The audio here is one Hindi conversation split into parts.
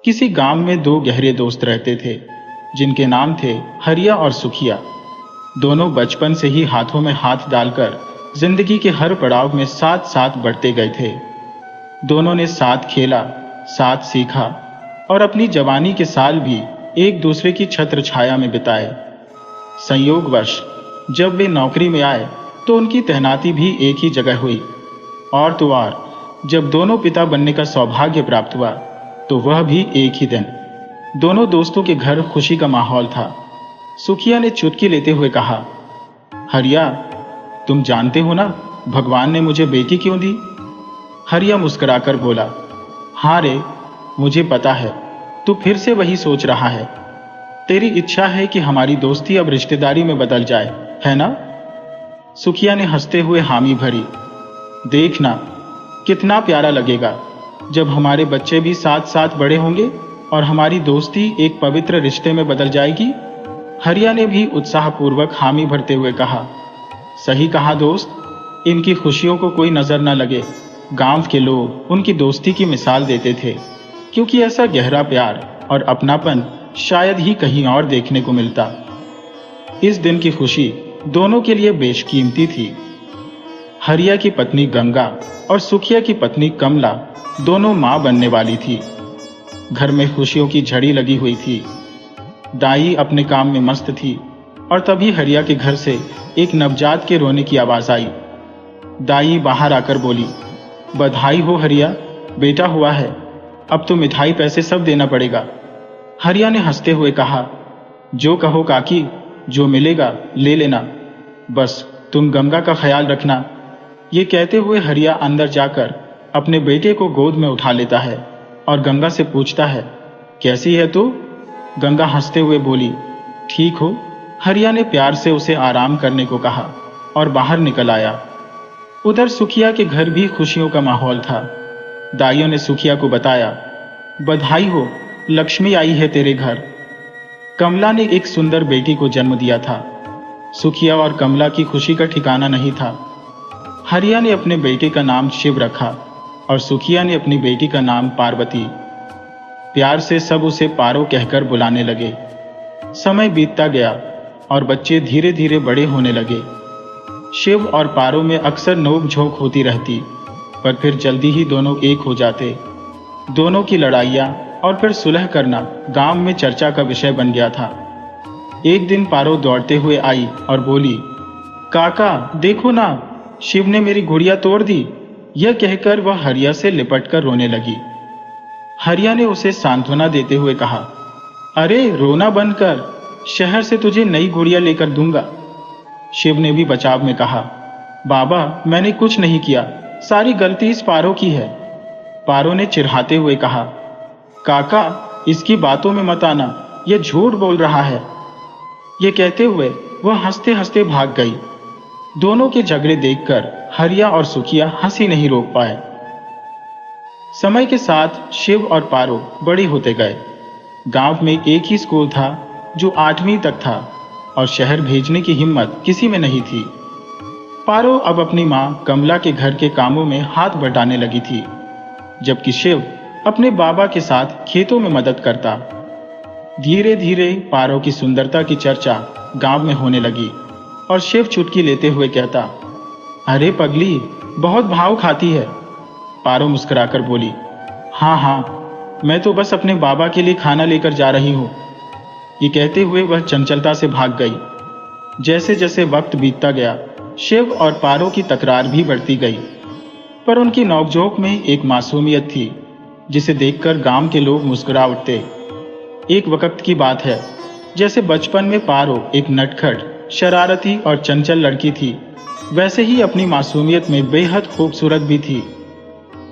किसी गांव में दो गहरे दोस्त रहते थे, जिनके नाम थे हरिया और सुखिया। दोनों बचपन से ही हाथों में हाथ डालकर जिंदगी के हर पड़ाव में साथ साथ बढ़ते गए थे। दोनों ने साथ खेला, साथ सीखा और अपनी जवानी के साल भी एक दूसरे की छत्र छाया में बिताए। संयोगवश जब वे नौकरी में आए तो उनकी तैनाती भी एक ही जगह हुई। और तो और जब दोनों पिता बनने का सौभाग्य प्राप्त हुआ तो वह भी एक ही दिन। दोनों दोस्तों के घर खुशी का माहौल था। सुखिया ने चुटकी लेते हुए कहा, हरिया, तुम जानते हो ना भगवान ने मुझे बेटी क्यों दी? हरिया मुस्कुराकर बोला, हाँ रे, मुझे पता है, तू फिर से वही सोच रहा है। तेरी इच्छा है कि हमारी दोस्ती अब रिश्तेदारी में बदल जाए, है ना? सुखिया ने हंसते हुए हामी भरी। देखना कितना प्यारा लगेगा जब हमारे बच्चे भी साथ साथ बड़े होंगे और हमारी दोस्ती एक पवित्र रिश्ते में बदल जाएगी। हरिया ने भी उत्साहपूर्वक हामी भरते हुए कहा, सही कहा दोस्त, इनकी खुशियों को कोई नजर न लगे। गांव के लोग उनकी दोस्ती की मिसाल देते थे, क्योंकि ऐसा गहरा प्यार और अपनापन शायद ही कहीं और देखने को मिलता। इस दिन की खुशी दोनों के लिए बेशकीमती थी। हरिया की पत्नी गंगा और सुखिया की पत्नी कमला दोनों मां बनने वाली थी। घर में खुशियों की झड़ी लगी हुई थी। दाई अपने काम में मस्त थी और तभी हरिया के घर से एक नवजात के रोने की आवाज आई। दाई बाहर आकर बोली, बधाई हो हरिया, बेटा हुआ है, अब तो मिठाई पैसे सब देना पड़ेगा। हरिया ने हंसते हुए कहा, जो कहो काकी, जो मिलेगा ले लेना, बस तुम गंगा का ख्याल रखना। ये कहते हुए हरिया अंदर जाकर अपने बेटे को गोद में उठा लेता है और गंगा से पूछता है, कैसी है तू? गंगा हंसते हुए बोली, ठीक हो। हरिया ने प्यार से उसे आराम करने को कहा और बाहर निकल आया। उधर सुखिया के घर भी खुशियों का माहौल था। दाइयों ने सुखिया को बताया, बधाई हो, लक्ष्मी आई है तेरे घर। कमला ने एक सुंदर बेटी को जन्म दिया था। सुखिया और कमला की खुशी का ठिकाना नहीं था। हरिया ने अपने बेटे का नाम शिव रखा और सुखिया ने अपनी बेटी का नाम पार्वती। प्यार से सब उसे पारो कहकर बुलाने लगे। समय बीतता गया और बच्चे धीरे धीरे बड़े होने लगे। शिव और पारो में अक्सर नोक झोंक होती रहती, पर फिर जल्दी ही दोनों एक हो जाते। दोनों की लड़ाइयाँ और फिर सुलह करना गांव में चर्चा का विषय बन गया था। एक दिन पारो दौड़ते हुए आई और बोली, काका देखो ना, शिव ने मेरी गुड़िया तोड़ दी। यह कहकर वह हरिया से लिपटकर रोने लगी। हरिया ने उसे सांत्वना देते हुए कहा, अरे रोना बंद कर, शहर से तुझे नई गुड़िया लेकर दूंगा। शिव ने भी बचाव में कहा, बाबा मैंने कुछ नहीं किया, सारी गलती इस पारो की है। पारो ने चिढ़ाते हुए कहा, काका इसकी बातों में मत आना, यह झूठ बोल रहा है। यह कहते हुए वह हंसते हंसते भाग गई। दोनों के झगड़े देखकर हरिया और सुखिया हंसी नहीं रोक पाए। समय के साथ शिव और पारो बड़े होते गए। गांव में एक ही स्कूल था जो 8वीं तक था और शहर भेजने की हिम्मत किसी में नहीं थी। पारो अब अपनी मां कमला के घर के कामों में हाथ बटाने लगी थी, जबकि शिव अपने बाबा के साथ खेतों में मदद करता। धीरे धीरे पारो की सुंदरता की चर्चा गांव में होने लगी और शिव चुटकी लेते हुए कहता, अरे पगली, बहुत भाव खाती है। पारो मुस्कुराकर बोली, हाँ हाँ, मैं तो बस अपने बाबा के लिए खाना लेकर जा रही हूँ। ये कहते हुए वह चंचलता से भाग गई। जैसे जैसे वक्त बीतता गया, शिव और पारो की तकरार भी बढ़ती गई, पर उनकी नोकझोंक में एक मासूमियत थी जिसे देखकर गांव के लोग मुस्कुरा उठते। एक वक्त की बात है, जैसे बचपन में पारो एक नटखट, शरारती और चंचल लड़की थी, वैसे ही अपनी मासूमियत में बेहद खूबसूरत भी थी।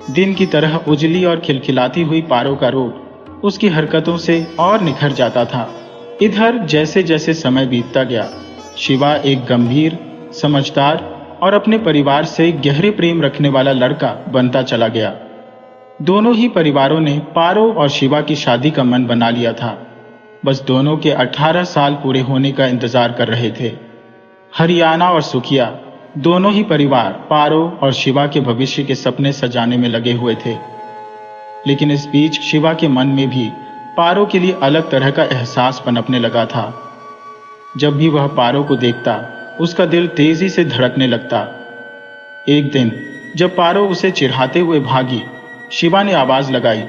दिन की तरह उजली और खिलखिलाती हुई पारो का रूप उसकी हरकतों से और निखर जाता था। इधर जैसे जैसे समय बीतता गया, शिवा एक गंभीर, समझदार और अपने परिवार से गहरे प्रेम रखने वाला लड़का बनता चला गया। दोनों ही परिवारों ने पारो और शिवा की शादी का मन बना लिया था। बस दोनों के 18 साल पूरे होने का इंतजार कर रहे थे। हरियाणा और सुखिया दोनों ही परिवार पारो और शिवा के भविष्य के सपने सजाने में लगे हुए थे। लेकिन इस बीच शिवा के मन में भी पारो के लिए अलग तरह का एहसास पनपने लगा था। जब भी वह पारो को देखता, उसका दिल तेजी से धड़कने लगता। एक दिन जब पारो उसे चिढ़ाते हुए भागी, शिवा ने आवाज लगाई,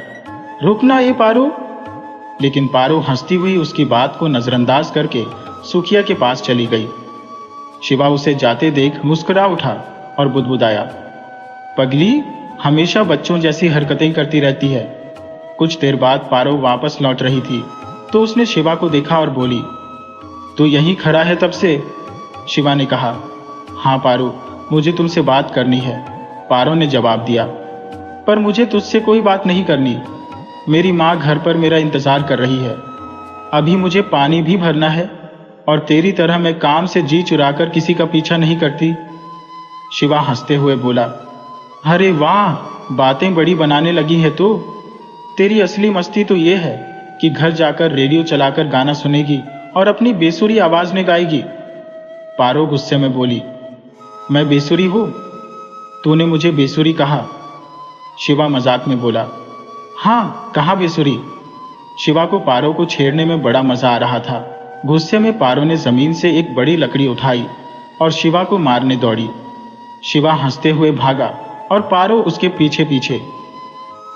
रुकना ये पारो। लेकिन पारो हंसती हुई उसकी बात को नजरअंदाज करके सुखिया के पास चली गई। शिवा उसे जाते देख मुस्कुरा उठा और बुदबुदाया, पगली हमेशा बच्चों जैसी हरकतें करती रहती है। कुछ देर बाद पारो वापस लौट रही थी तो उसने शिवा को देखा और बोली, तू यहीं खड़ा है तब से? शिवा ने कहा, हाँ पारो, मुझे तुमसे बात करनी है। पारो ने जवाब दिया, पर मुझे तुझसे कोई बात नहीं करनी। मेरी माँ घर पर मेरा इंतजार कर रही है। अभी मुझे पानी भी भरना है और तेरी तरह मैं काम से जी चुराकर किसी का पीछा नहीं करती। शिवा हंसते हुए बोला, अरे वाह, बातें बड़ी बनाने लगी है तू। तेरी असली मस्ती तो ये है कि घर जाकर रेडियो चलाकर गाना सुनेगी और अपनी बेसुरी आवाज में गाएगी। पारो गुस्से में बोली, मैं बेसुरी हूं? तूने मुझे बेसुरी कहा। शिवा मजाक में बोला, हाँ कहा बेसुरी। शिवा को पारो को छेड़ने में बड़ा मजा आ रहा था। गुस्से में पारो ने जमीन से एक बड़ी लकड़ी उठाई और शिवा को मारने दौड़ी। शिवा हंसते हुए भागा और पारो उसके पीछे पीछे।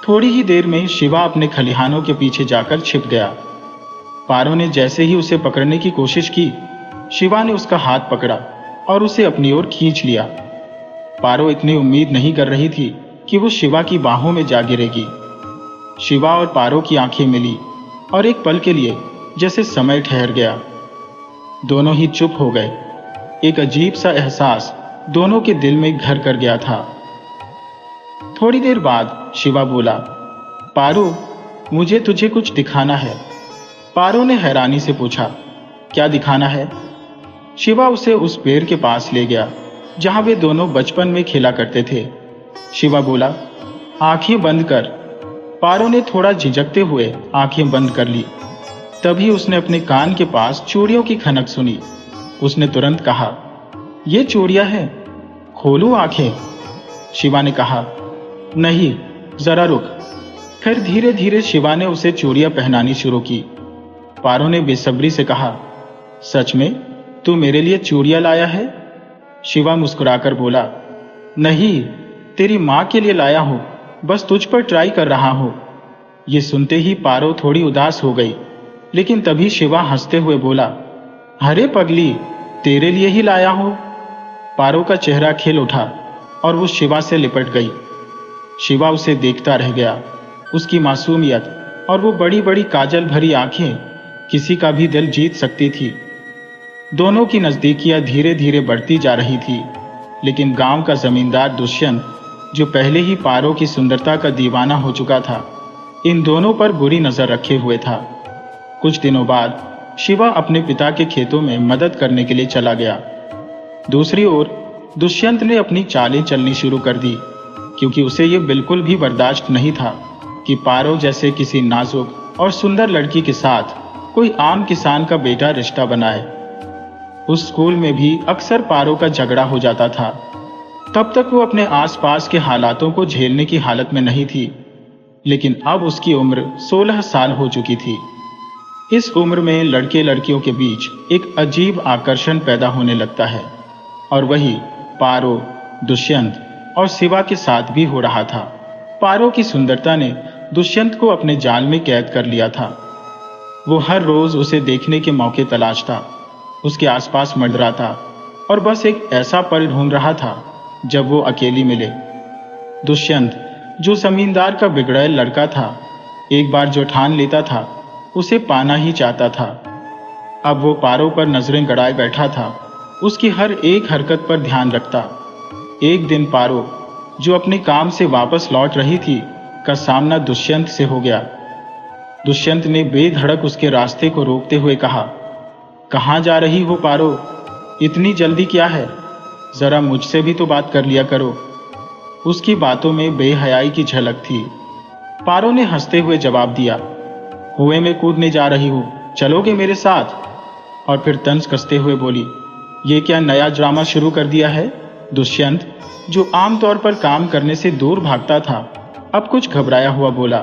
थोड़ी ही देर में शिवा अपने खलिहानों के पीछे जाकर छिप गया। पारो ने जैसे ही उसे पकड़ने की कोशिश की, शिवा ने उसका हाथ पकड़ा और उसे अपनी ओर खींच लिया। पारो इतनी उम्मीद नहीं कर रही थी कि वो शिवा की बाहों में जा गिरेगी। शिवा और पारो की आंखें मिली और एक पल के लिए जैसे समय ठहर गया। दोनों ही चुप हो गए। एक अजीब सा एहसास दोनों के दिल में घर कर गया था। थोड़ी देर बाद शिवा बोला, पारो, मुझे तुझे कुछ दिखाना है। पारो ने हैरानी से पूछा, क्या दिखाना है? शिवा उसे उस पेड़ के पास ले गया जहां वे दोनों बचपन में खेला करते थे। शिवा बोला, आंखें बंद कर। पारो ने थोड़ा झिझकते हुए आंखें बंद कर ली। तभी उसने अपने कान के पास चूड़ियों की खनक सुनी। उसने तुरंत कहा, ये चूड़ियां हैं, खोलूं आंखें? शिवा ने कहा, नहीं, जरा रुक। फिर धीरे धीरे शिवा ने उसे चूड़ियां पहनानी शुरू की। पारो ने बेसब्री से कहा, सच में तू मेरे लिए चूड़ियां लाया है? शिवा मुस्कुराकर बोला, नहीं, तेरी मां के लिए लाया हूं, बस तुझ पर ट्राई कर रहा हूं। ये सुनते ही पारो थोड़ी उदास हो गई, लेकिन तभी शिवा हंसते हुए बोला, अरे पगली, तेरे लिए ही लाया हूं। पारो का चेहरा खिल उठा और वो शिवा से लिपट गई। शिवा उसे देखता रह गया। उसकी मासूमियत और वो बड़ी बड़ी काजल भरी आंखें किसी का भी दिल जीत सकती थी। दोनों की नजदीकियां धीरे धीरे बढ़ती जा रही थी, लेकिन गांव का जमींदार दुष्यंत, जो पहले ही पारो की सुंदरता का दीवाना हो चुका था, इन दोनों पर बुरी नजर रखे हुए था। कुछ दिनों बाद शिवा अपने पिता के खेतों में मदद करने के लिए चला गया। दूसरी ओर दुष्यंत ने अपनी चालें चलनी शुरू कर दी, क्योंकि उसे ये बिल्कुल भी बर्दाश्त नहीं था कि पारो जैसे किसी नाजुक और सुंदर लड़की के साथ कोई आम किसान का बेटा रिश्ता बनाए। उस स्कूल में भी अक्सर पारो का झगड़ा हो जाता था। तब तक वो अपने आसपास के हालातों को झेलने की हालत में नहीं थी, लेकिन अब उसकी उम्र 16 साल हो चुकी थी। इस उम्र में लड़के लड़कियों के बीच एक अजीब आकर्षण पैदा होने लगता है, और वही पारो, दुष्यंत और शिवा के साथ भी हो रहा था। पारो की सुंदरता ने दुष्यंत को अपने जाल में कैद कर लिया था। वो हर रोज उसे देखने के मौके तलाशता, उसके आसपास मंडराता और बस एक ऐसा पल ढूंढ रहा था जब वो अकेली मिले। दुष्यंत, जो जमींदार का बिगड़ैल लड़का था, एक बार जो ठान लेता था उसे पाना ही चाहता था। अब वो पारो पर नजरें गड़ाए बैठा था, उसकी हर एक हरकत पर ध्यान रखता। एक दिन पारो, जो अपने काम से वापस लौट रही थी, का सामना दुष्यंत से हो गया। दुष्यंत ने बेधड़क उसके रास्ते को रोकते हुए कहा, कहाँ जा रही हो पारो? इतनी जल्दी क्या है? जरा मुझसे भी तो बात कर लिया करो। उसकी बातों में बेहयाई की झलक थी। पारो ने हंसते हुए जवाब दिया, कुएं में कूदने जा रही हूं, चलोगे मेरे साथ? और फिर तंज कसते हुए बोली, ये क्या नया ड्रामा शुरू कर दिया है? दुष्यंत, जो आमतौर पर काम करने से दूर भागता था, अब कुछ घबराया हुआ बोला,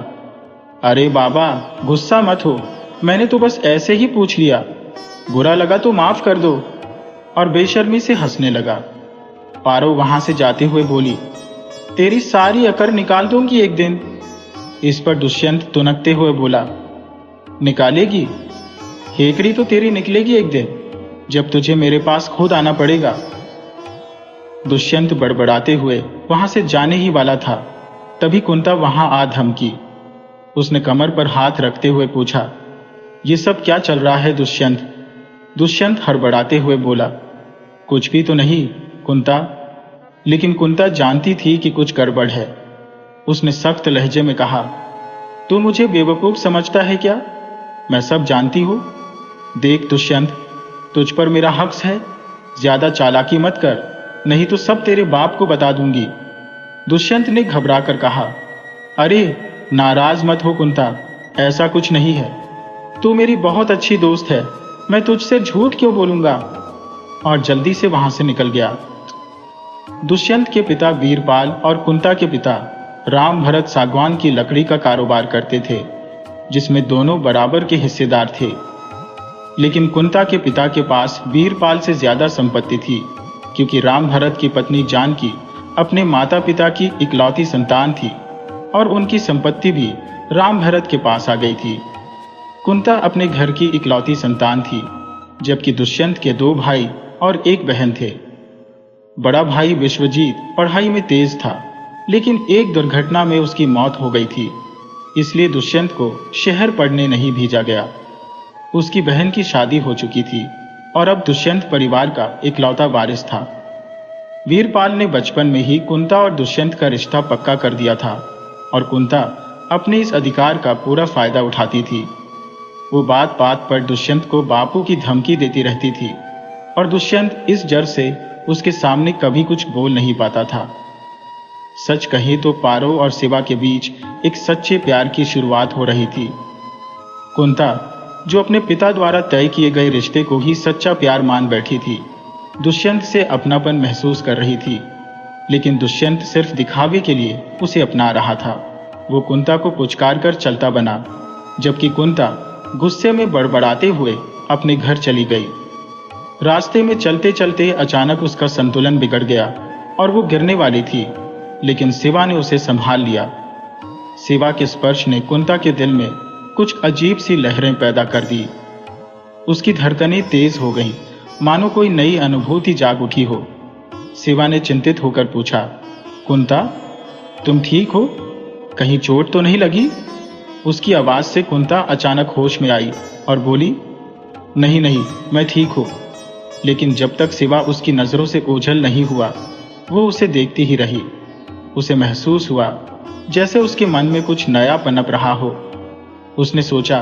अरे बाबा, गुस्सा मत हो, मैंने तो बस ऐसे ही पूछ लिया, बुरा लगा तो माफ कर दो। और बेशर्मी से हंसने लगा। पारो वहां से जाते हुए बोली, तेरी सारी अकड़ निकाल दूंगी एक दिन। इस पर दुष्यंत तुनकते हुए बोला, निकालेगी? हेकड़ी तो तेरी निकलेगी एक दिन, जब तुझे मेरे पास खुद आना पड़ेगा। दुष्यंत बड़बड़ाते हुए वहां से जाने ही वाला था, तभी कुंता वहां आ धमकी। उसने कमर पर हाथ रखते हुए पूछा, ये सब क्या चल रहा है दुष्यंत? दुष्यंत हड़बड़ाते हुए बोला, कुछ भी तो नहीं कुंता। लेकिन कुंता जानती थी कि कुछ गड़बड़ है। उसने सख्त लहजे में कहा, तू मुझे बेवकूफ समझता है क्या? मैं सब जानती हूं। देख दुष्यंत, तुझ पर मेरा हक है, ज्यादा चालाकी मत कर, नहीं तो सब तेरे बाप को बता दूंगी। दुष्यंत ने घबरा कर कहा, अरे नाराज मत हो कुंता, ऐसा कुछ नहीं है। तू मेरी बहुत अच्छी दोस्त है, मैं तुझसे झूठ क्यों बोलूंगा? और जल्दी से वहां से निकल गया। दुष्यंत के पिता वीरपाल और कुंता के पिता राम भरत सागवान की लकड़ी का कारोबार करते थे, जिसमें दोनों बराबर के हिस्सेदार थे। लेकिन कुंता के पिता के पास वीरपाल से ज्यादा संपत्ति थी, क्योंकि राम भरत की पत्नी जानकी अपने माता पिता की इकलौती संतान थी और उनकी संपत्ति भी राम भरत के पास आ गई थी। कुंता अपने घर की इकलौती संतान थी, जबकि दुष्यंत के 2 भाई और 1 बहन थे। बड़ा भाई विश्वजीत पढ़ाई में तेज था, लेकिन एक दुर्घटना में उसकी मौत हो गई थी, इसलिए दुष्यंत को शहर पढ़ने नहीं भेजा गया। उसकी बहन की शादी हो चुकी थी और अब दुष्यंत परिवार का इकलौता वारिस था। वीरपाल ने बचपन में ही कुंता और दुष्यंत का रिश्ता पक्का कर दिया था और कुंता अपने इस अधिकार का पूरा फायदा उठाती थी। वो बात बात पर दुष्यंत को बापू की धमकी देती रहती थी और दुष्यंत इस डर से उसके सामने कभी कुछ बोल नहीं पाता था। सच कहे तो पारो और शिवा के बीच एक सच्चे प्यार की शुरुआत हो रही थी। कुंता, जो अपने पिता द्वारा तय किए गए रिश्ते को ही सच्चा प्यार मान बैठी थी, दुष्यंत से अपनापन महसूस कर रही थी, लेकिन दुष्यंत सिर्फ दिखावे के लिए उसे अपना रहा था। वो कुंता को पुचकार कर चलता बना, जबकि कुंता गुस्से में बड़बड़ाते हुए अपने घर चली गई। रास्ते में चलते चलते अचानक उसका संतुलन बिगड़ गया और वो गिरने वाली थी, लेकिन शिवा ने उसे संभाल लिया। शिवा के स्पर्श ने कुंता के दिल में कुछ अजीब सी लहरें पैदा कर दी। उसकी धड़कनें तेज हो गईं, मानो कोई नई अनुभूति जाग उठी हो। शिवा ने चिंतित होकर पूछा, कुंता, तुम ठीक हो? कहीं चोट तो नहीं लगी? उसकी आवाज से कुंता अचानक होश में आई और बोली, नहीं नहीं, मैं ठीक हूं। लेकिन जब तक शिवा उसकी नजरों से ओझल नहीं हुआ, वो उसे देखती ही रही। उसे महसूस हुआ जैसे उसके मन में कुछ नया पनप रहा हो। उसने सोचा,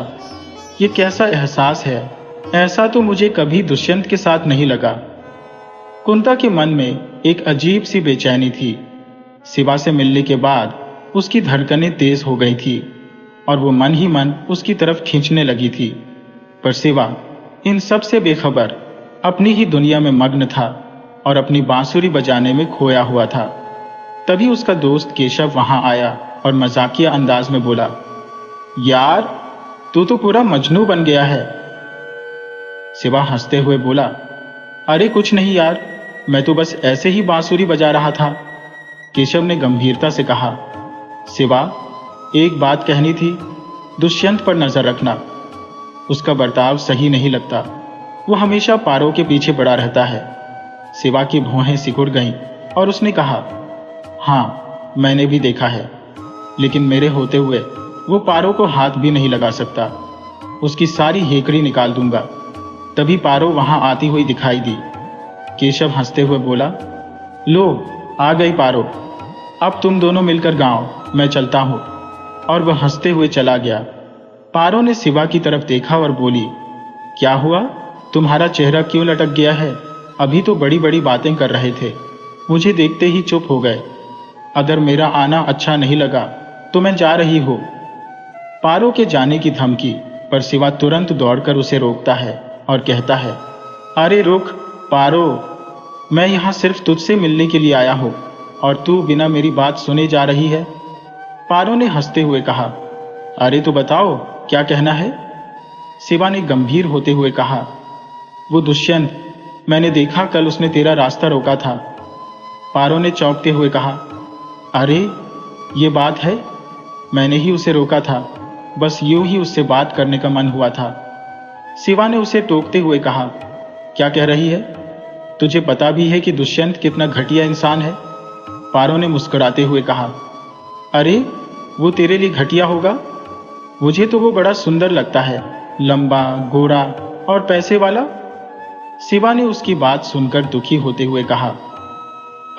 ये कैसा एहसास है, ऐसा तो मुझे कभी दुष्यंत के साथ नहीं लगा। कुंता के मन में एक अजीब सी बेचैनी थी। शिवा से मिलने के बाद उसकी धड़कनें तेज हो गई थी और वो मन ही मन उसकी तरफ खींचने लगी थी। पर शिवा इन सब से बेखबर अपनी ही दुनिया में मग्न था और अपनी बांसुरी बजाने में खोया हुआ था। तभी उसका दोस्त केशव वहां आया और मजाकिया अंदाज में बोला, यार, तू तो पूरा मजनू बन गया है। शिवा हंसते हुए बोला, अरे कुछ नहीं यार, मैं तो बस ऐसे ही बांसुरी बजा रहा था। केशव ने गंभीरता से कहा, शिवा, एक बात कहनी थी, दुष्यंत पर नजर रखना। उसका बर्ताव सही नहीं लगता, वो हमेशा पारो के पीछे पड़ा रहता है। शिवा की भौहें सिकुड़ गईं और उसने कहा, हाँ, मैंने भी देखा है, लेकिन मेरे होते हुए वो पारो को हाथ भी नहीं लगा सकता। उसकी सारी हेकड़ी निकाल दूंगा। तभी पारो वहां आती हुई दिखाई दी। केशव हंसते हुए बोला, लो, आ गई पारो, अब तुम दोनों मिलकर गाओ, मैं चलता हूं। और वह हंसते हुए चला गया। पारो ने शिवा की तरफ देखा और बोली, क्या हुआ, तुम्हारा चेहरा क्यों लटक गया है? अभी तो बड़ी बड़ी बातें कर रहे थे, मुझे देखते ही चुप हो गए। अगर मेरा आना अच्छा नहीं लगा तो मैं जा रही हूं। पारो के जाने की धमकी पर शिवा तुरंत दौड़कर उसे रोकता है और कहता है, अरे रुक पारो, मैं यहां सिर्फ तुझसे मिलने के लिए आया हूं और तू बिना मेरी बात सुने जा रही है। पारो ने हंसते हुए कहा, अरे तो बताओ, क्या कहना है? शिवा ने गंभीर होते हुए कहा। वो दुष्यंत, मैंने देखा कल उसने तेरा रास्ता रोका था। पारो ने चौंकते हुए कहा। अरे ये बात है, मैंने ही उसे रोका था, बस यूं ही उससे बात करने का मन हुआ था। शिवा ने उसे टोकते हुए कहा। क्या कह रही है? तुझे पता भी है कि दुष्यंत कितना घटिया इंसान है? पारो ने मुस्कुराते हुए कहा। अरे वो तेरे लिए घटिया होगा? मुझे तो वो बड़ा सुंदर लगता है, लंबा, गोरा और पैसे वाला। शिवा ने उसकी बात सुनकर दुखी होते हुए कहा।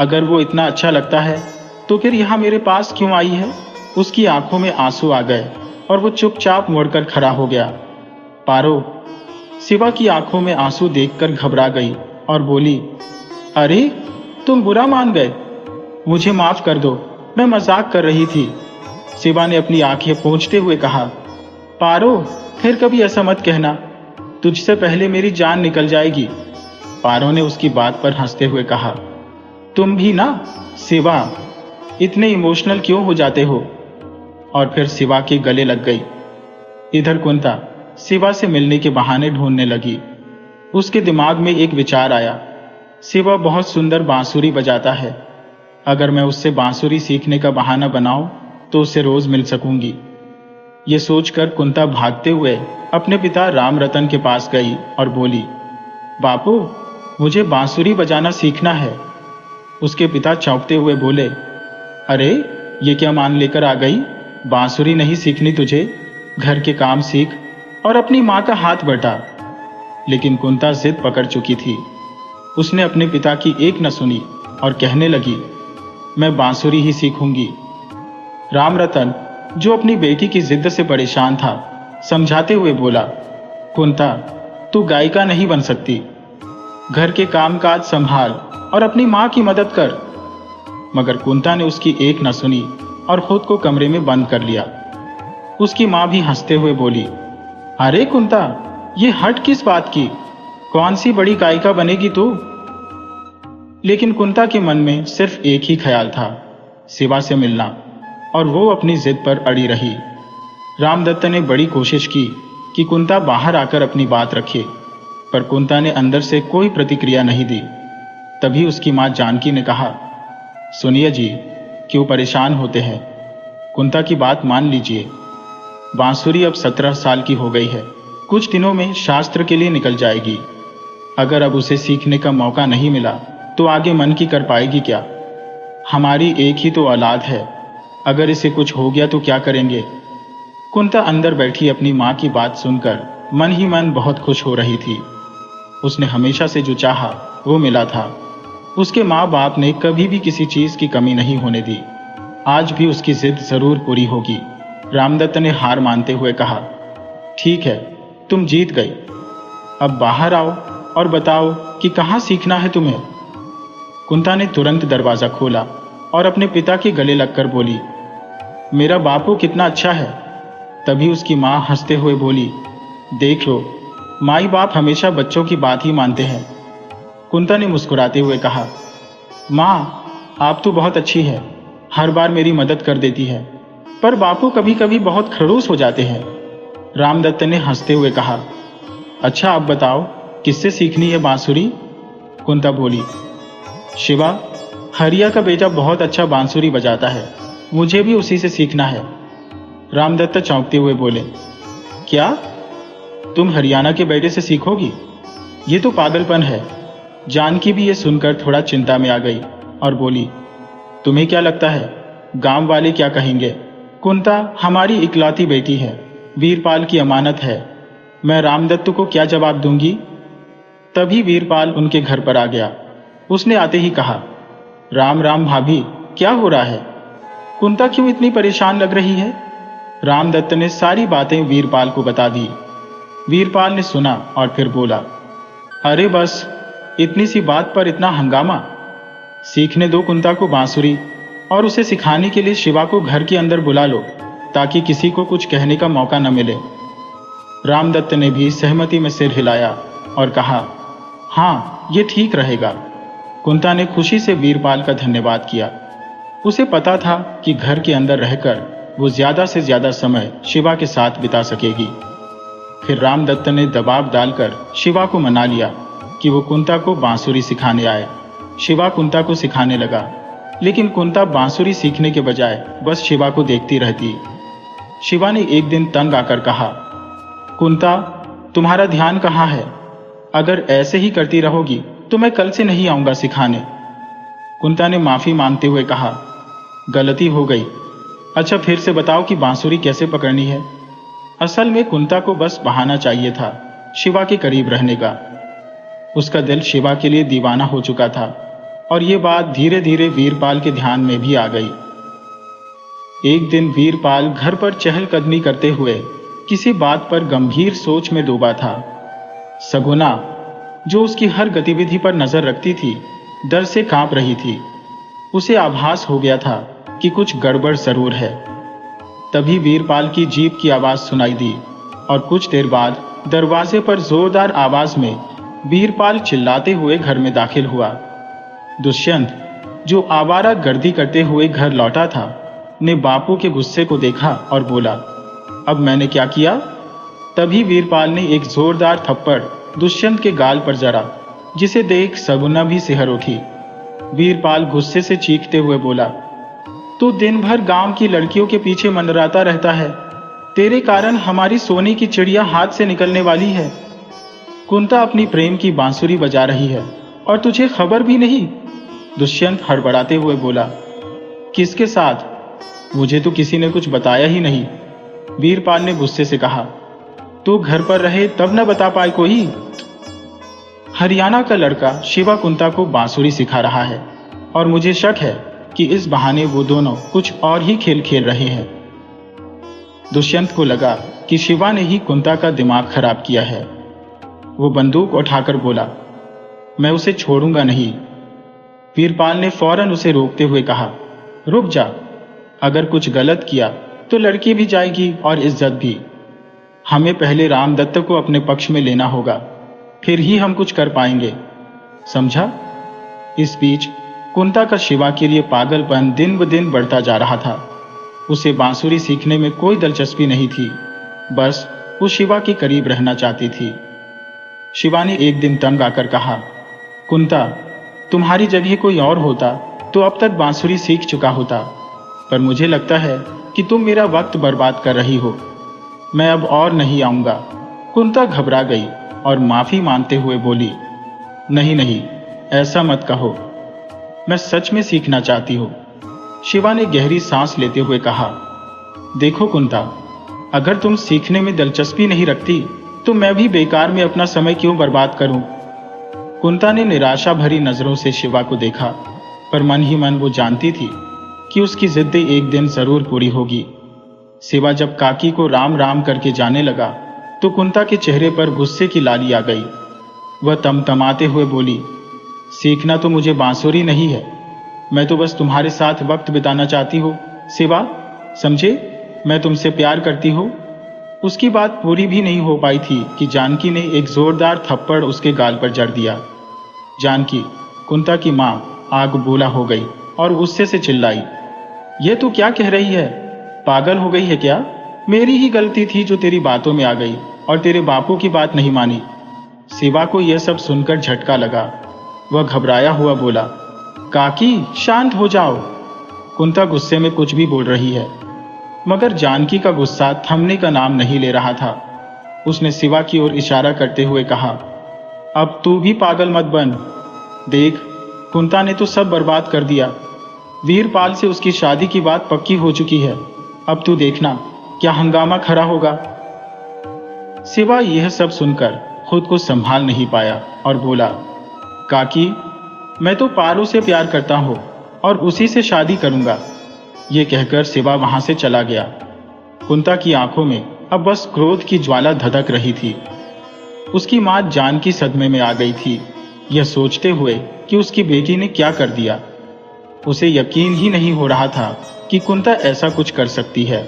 अगर वो इतना अच्छा लगता है तो फिर यहां मेरे पास क्यों आई है? उसकी आंखों में आंसू आ गए और वो चुपचाप मुड़कर खड़ा हो गया। पारो शिवा की आंखों में आंसू देखकर घबरा गई और बोली, अरे तुम बुरा मान गए, मुझे माफ कर दो, मैं मजाक कर रही थी। शिवा ने अपनी आंखें पोंछते हुए कहा। पारो फिर कभी ऐसा मत कहना, तुझसे पहले मेरी जान निकल जाएगी। पारो ने उसकी बात पर हंसते हुए कहा। तुम भी ना शिवा, इतने इमोशनल क्यों हो जाते हो? और फिर शिवा के गले लग गई। इधर कुंता शिवा से मिलने के बहाने ढूंढने लगी। उसके दिमाग में एक विचार आया। शिवा बहुत सुंदर बांसुरी बजाता है, अगर मैं उससे बांसुरी सीखने का बहाना बनाऊं तो उससे रोज मिल सकूंगी। ये सोचकर कुंता भागते हुए अपने पिता राम रतन के पास गई और बोली, बापू मुझे बांसुरी बजाना सीखना है। उसके पिता चौंकते हुए बोले, अरे ये क्या मान लेकर आ गई? बांसुरी नहीं सीखनी तुझे, घर के काम सीख और अपनी माँ का हाथ बटा। लेकिन कुंता जिद पकड़ चुकी थी। उसने अपने पिता की एक न सुनी और कहने लगी, मैं बांसुरी ही सीखूंगी। राम रतन, जो अपनी बेटी की जिद से परेशान था, समझाते हुए बोला, कुंता तू गायिका नहीं बन सकती, घर के कामकाज संभाल और अपनी माँ की मदद कर। मगर कुंता ने उसकी एक न सुनी और खुद को कमरे में बंद कर लिया। उसकी माँ भी हंसते हुए बोली, अरे कुंता, ये हट किस बात की? कौन सी बड़ी गायिका बनेगी तू? लेकिन कुंता के मन में सिर्फ एक ही ख्याल था, शिवा से मिलना, और वो अपनी जिद पर अड़ी रही। रामदत्त ने बड़ी कोशिश की कि कुंता बाहर आकर अपनी बात रखे, पर कुंता ने अंदर से कोई प्रतिक्रिया नहीं दी। तभी उसकी माँ जानकी ने कहा, सुनिए जी, क्यों परेशान होते हैं? कुंता की बात मान लीजिए। बांसुरी अब 17 साल की हो गई है, कुछ दिनों में शास्त्र के लिए निकल जाएगी। अगर अब उसे सीखने का मौका नहीं मिला तो आगे मन की कर पाएगी क्या? हमारी एक ही तो औलाद है, अगर इसे कुछ हो गया तो क्या करेंगे? कुंता अंदर बैठी अपनी माँ की बात सुनकर मन ही मन बहुत खुश हो रही थी। उसने हमेशा से जो चाहा वो मिला था। उसके माँ बाप ने कभी भी किसी चीज की कमी नहीं होने दी। आज भी उसकी जिद जरूर पूरी होगी। रामदत्त ने हार मानते हुए कहा, ठीक है, तुम जीत गई। अब बाहर आओ और बताओ कि कहाँ सीखना है तुम्हें? कुंता ने तुरंत दरवाजा खोला और अपने पिता के गले लगकर बोली, मेरा बापू कितना अच्छा है। तभी उसकी माँ हंसते हुए बोली, देख लो, माई बाप हमेशा बच्चों की बात ही मानते हैं। कुंता ने मुस्कुराते हुए कहा, माँ आप तो बहुत अच्छी है, हर बार मेरी मदद कर देती है, पर बापू कभी कभी बहुत खड़ूस हो जाते हैं। रामदत्त ने हंसते हुए कहा, अच्छा आप बताओ किससे सीखनी है बांसुरी? कुंता बोली, शिवा, हरिया का बेटा बहुत अच्छा बांसुरी बजाता है, मुझे भी उसी से सीखना है। रामदत्त चौंकते हुए बोले, क्या तुम हरियाणा के बेटे से सीखोगी? ये तो पागलपन है। जानकी भी ये सुनकर थोड़ा चिंता में आ गई और बोली, तुम्हें क्या लगता है गांव वाले क्या कहेंगे? कुंता हमारी इकलौती बेटी है, वीरपाल की अमानत है, मैं रामदत्त को क्या जवाब दूंगी? तभी वीरपाल उनके घर पर आ गया। उसने आते ही कहा, राम राम भाभी, क्या हो रहा है? कुंता क्यों इतनी परेशान लग रही है? रामदत्त ने सारी बातें वीरपाल को बता दी। वीरपाल ने सुना और फिर बोला, अरे बस इतनी सी बात पर इतना हंगामा? सीखने दो कुंता को बांसुरी, और उसे सिखाने के लिए शिवा को घर के अंदर बुला लो, ताकि किसी को कुछ कहने का मौका न मिले। रामदत्त ने भी सहमति में सिर हिलाया और कहा, हाँ ये ठीक रहेगा। कुंता ने खुशी से वीरपाल का धन्यवाद किया। उसे पता था कि घर के अंदर रहकर वो ज्यादा से ज्यादा समय शिवा के साथ बिता सकेगी। फिर रामदत्त ने दबाव डालकर शिवा को मना लिया कि वो कुंता को बांसुरी सिखाने आए। शिवा कुंता को सिखाने लगा, लेकिन कुंता बांसुरी सीखने के बजाय बस शिवा को देखती रहती। शिवा ने एक दिन तंग आकर कहा, कुंता, तुम्हारा ध्यान कहाँ है? अगर ऐसे ही करती रहोगी तो मैं कल से नहीं आऊंगा सिखाने। कुंता ने माफी मांगते हुए कहा, गलती हो गई। अच्छा, फिर से बताओ कि बांसुरी कैसे पकड़नी है। असल में कुंता को बस बहाना चाहिए था शिवा के करीब रहने का। उसका दिल शिवा के लिए दीवाना हो चुका था और ये बात धीरे धीरे वीरपाल के ध्यान में भी आ गई। एक दिन वीरपाल घर पर चहलकदमी करते हुए किसी बात पर गंभीर सोच में डूबा था। सगुना, जो उसकी हर गतिविधि पर नजर रखती थी, डर से कांप रही थी। उसे आभास हो गया था कि कुछ गड़बड़ जरूर है। तभी वीरपाल की जीप की आवाज सुनाई दी और कुछ देर बाद दरवाजे पर जोरदार आवाज में वीरपाल चिल्लाते हुए घर में दाखिल हुआ। दुष्यंत, जो आवारा गर्दी करते हुए घर लौटा था, ने बापू के गुस्से को देखा और बोला, अब मैंने क्या किया? तभी वीरपाल ने एक जोरदार थप्पड़ दुष्यंत के गाल पर जड़ा, जिसे देख सगुना भी सिहर उठी। वीरपाल गुस्से से चीखते हुए बोला, तू दिन भर गांव की लड़कियों के पीछे मंडराता रहता है। तेरे कारण हमारी सोने की चिड़िया हाथ से निकलने वाली है। कुंता अपनी प्रेम की बांसुरी बजा रही है और तुझे खबर भी नहीं। दुष्यंत हड़बड़ाते हुए बोला, किसके साथ? मुझे तो किसी ने कुछ बताया ही नहीं। वीरपाल ने गुस्से से कहा, तू घर पर रहे तब न बता पाए कोई। हरियाणा का लड़का शिवा कुंता को बांसुरी सिखा रहा है और मुझे शक है कि इस बहाने वो दोनों कुछ और ही खेल खेल रहे हैं। दुष्यंत को लगा कि शिवा ने ही कुंता का दिमाग खराब किया है। वो बंदूक उठाकर बोला, मैं उसे छोड़ूंगा नहीं। वीरपाल ने फौरन उसे रोकते हुए कहा, रुक जा, अगर कुछ गलत किया तो लड़की भी जाएगी और इज्जत भी। हमें पहले रामदत्त को अपने पक्ष में लेना होगा, फिर ही हम कुछ कर पाएंगे, समझा? इस बीच कुंता का शिवा के लिए पागलपन दिन ब दिन बढ़ता जा रहा था। उसे बांसुरी सीखने में कोई दिलचस्पी नहीं थी, बस वो शिवा के करीब रहना चाहती थी। शिवा ने एक दिन तंग आकर कहा, कुंता, तुम्हारी जगह कोई और होता तो अब तक बांसुरी सीख चुका होता, पर मुझे लगता है कि तुम मेरा वक्त बर्बाद कर रही हो। मैं अब और नहीं आऊंगा। कुंता घबरा गई और माफी मांगते हुए बोली, नहीं नहीं, ऐसा मत कहो, मैं सच में सीखना चाहती हूँ। शिवा ने गहरी सांस लेते हुए कहा, देखो कुंता, अगर तुम सीखने में दिलचस्पी नहीं रखती तो मैं भी बेकार में अपना समय क्यों बर्बाद करूं? कुंता ने निराशा भरी नजरों से शिवा को देखा, पर मन ही मन वो जानती थी कि उसकी जिद्द एक दिन जरूर पूरी होगी। शिवा जब काकी को राम राम करके जाने लगा तो कुंता के चेहरे पर गुस्से की लाली आ गई। वह तमतमाते हुए बोली, सीखना तो मुझे बांसुरी नहीं है, मैं तो बस तुम्हारे साथ वक्त बिताना चाहती हूँ। शिवा, समझे, मैं तुमसे प्यार करती हूँ। उसकी बात पूरी भी नहीं हो पाई थी कि जानकी ने एक जोरदार थप्पड़ उसके गाल पर जड़ दिया। जानकी, कुंता की माँ, आग बूला हो गई और गुस्से से चिल्लाई, ये तू क्या कह रही है? पागल हो गई है क्या? मेरी ही गलती थी जो तेरी बातों में आ गई और तेरे बापू की बात नहीं मानी। शिवा को यह सब सुनकर झटका लगा। वह घबराया हुआ बोला, काकी, शांत हो जाओ। कुंता गुस्से में कुछ भी बोल रही है, मगर जानकी का गुस्सा थमने का नाम नहीं ले रहा था। उसने शिवा की ओर इशारा करते हुए कहा, अब तू भी पागल मत बन। देख, कुंता ने तो सब बर्बाद कर दिया। वीरपाल से उसकी शादी की बात पक्की हो चुकी है। अब तू देखना क्या हंगामा खड़ा होगा। शिवा यह सब सुनकर खुद को संभाल नहीं पाया और बोला, काकी, मैं तो पारू से प्यार करता हूँ और उसी से शादी करूंगा। ये कहकर शिवा वहां से चला गया। कुंता की आंखों में अब बस क्रोध की ज्वाला धधक रही थी। उसकी मां जानकी सदमे में आ गई थी, यह सोचते हुए कि उसकी बेटी ने क्या कर दिया। उसे यकीन ही नहीं हो रहा था कि कुंता ऐसा कुछ कर सकती है।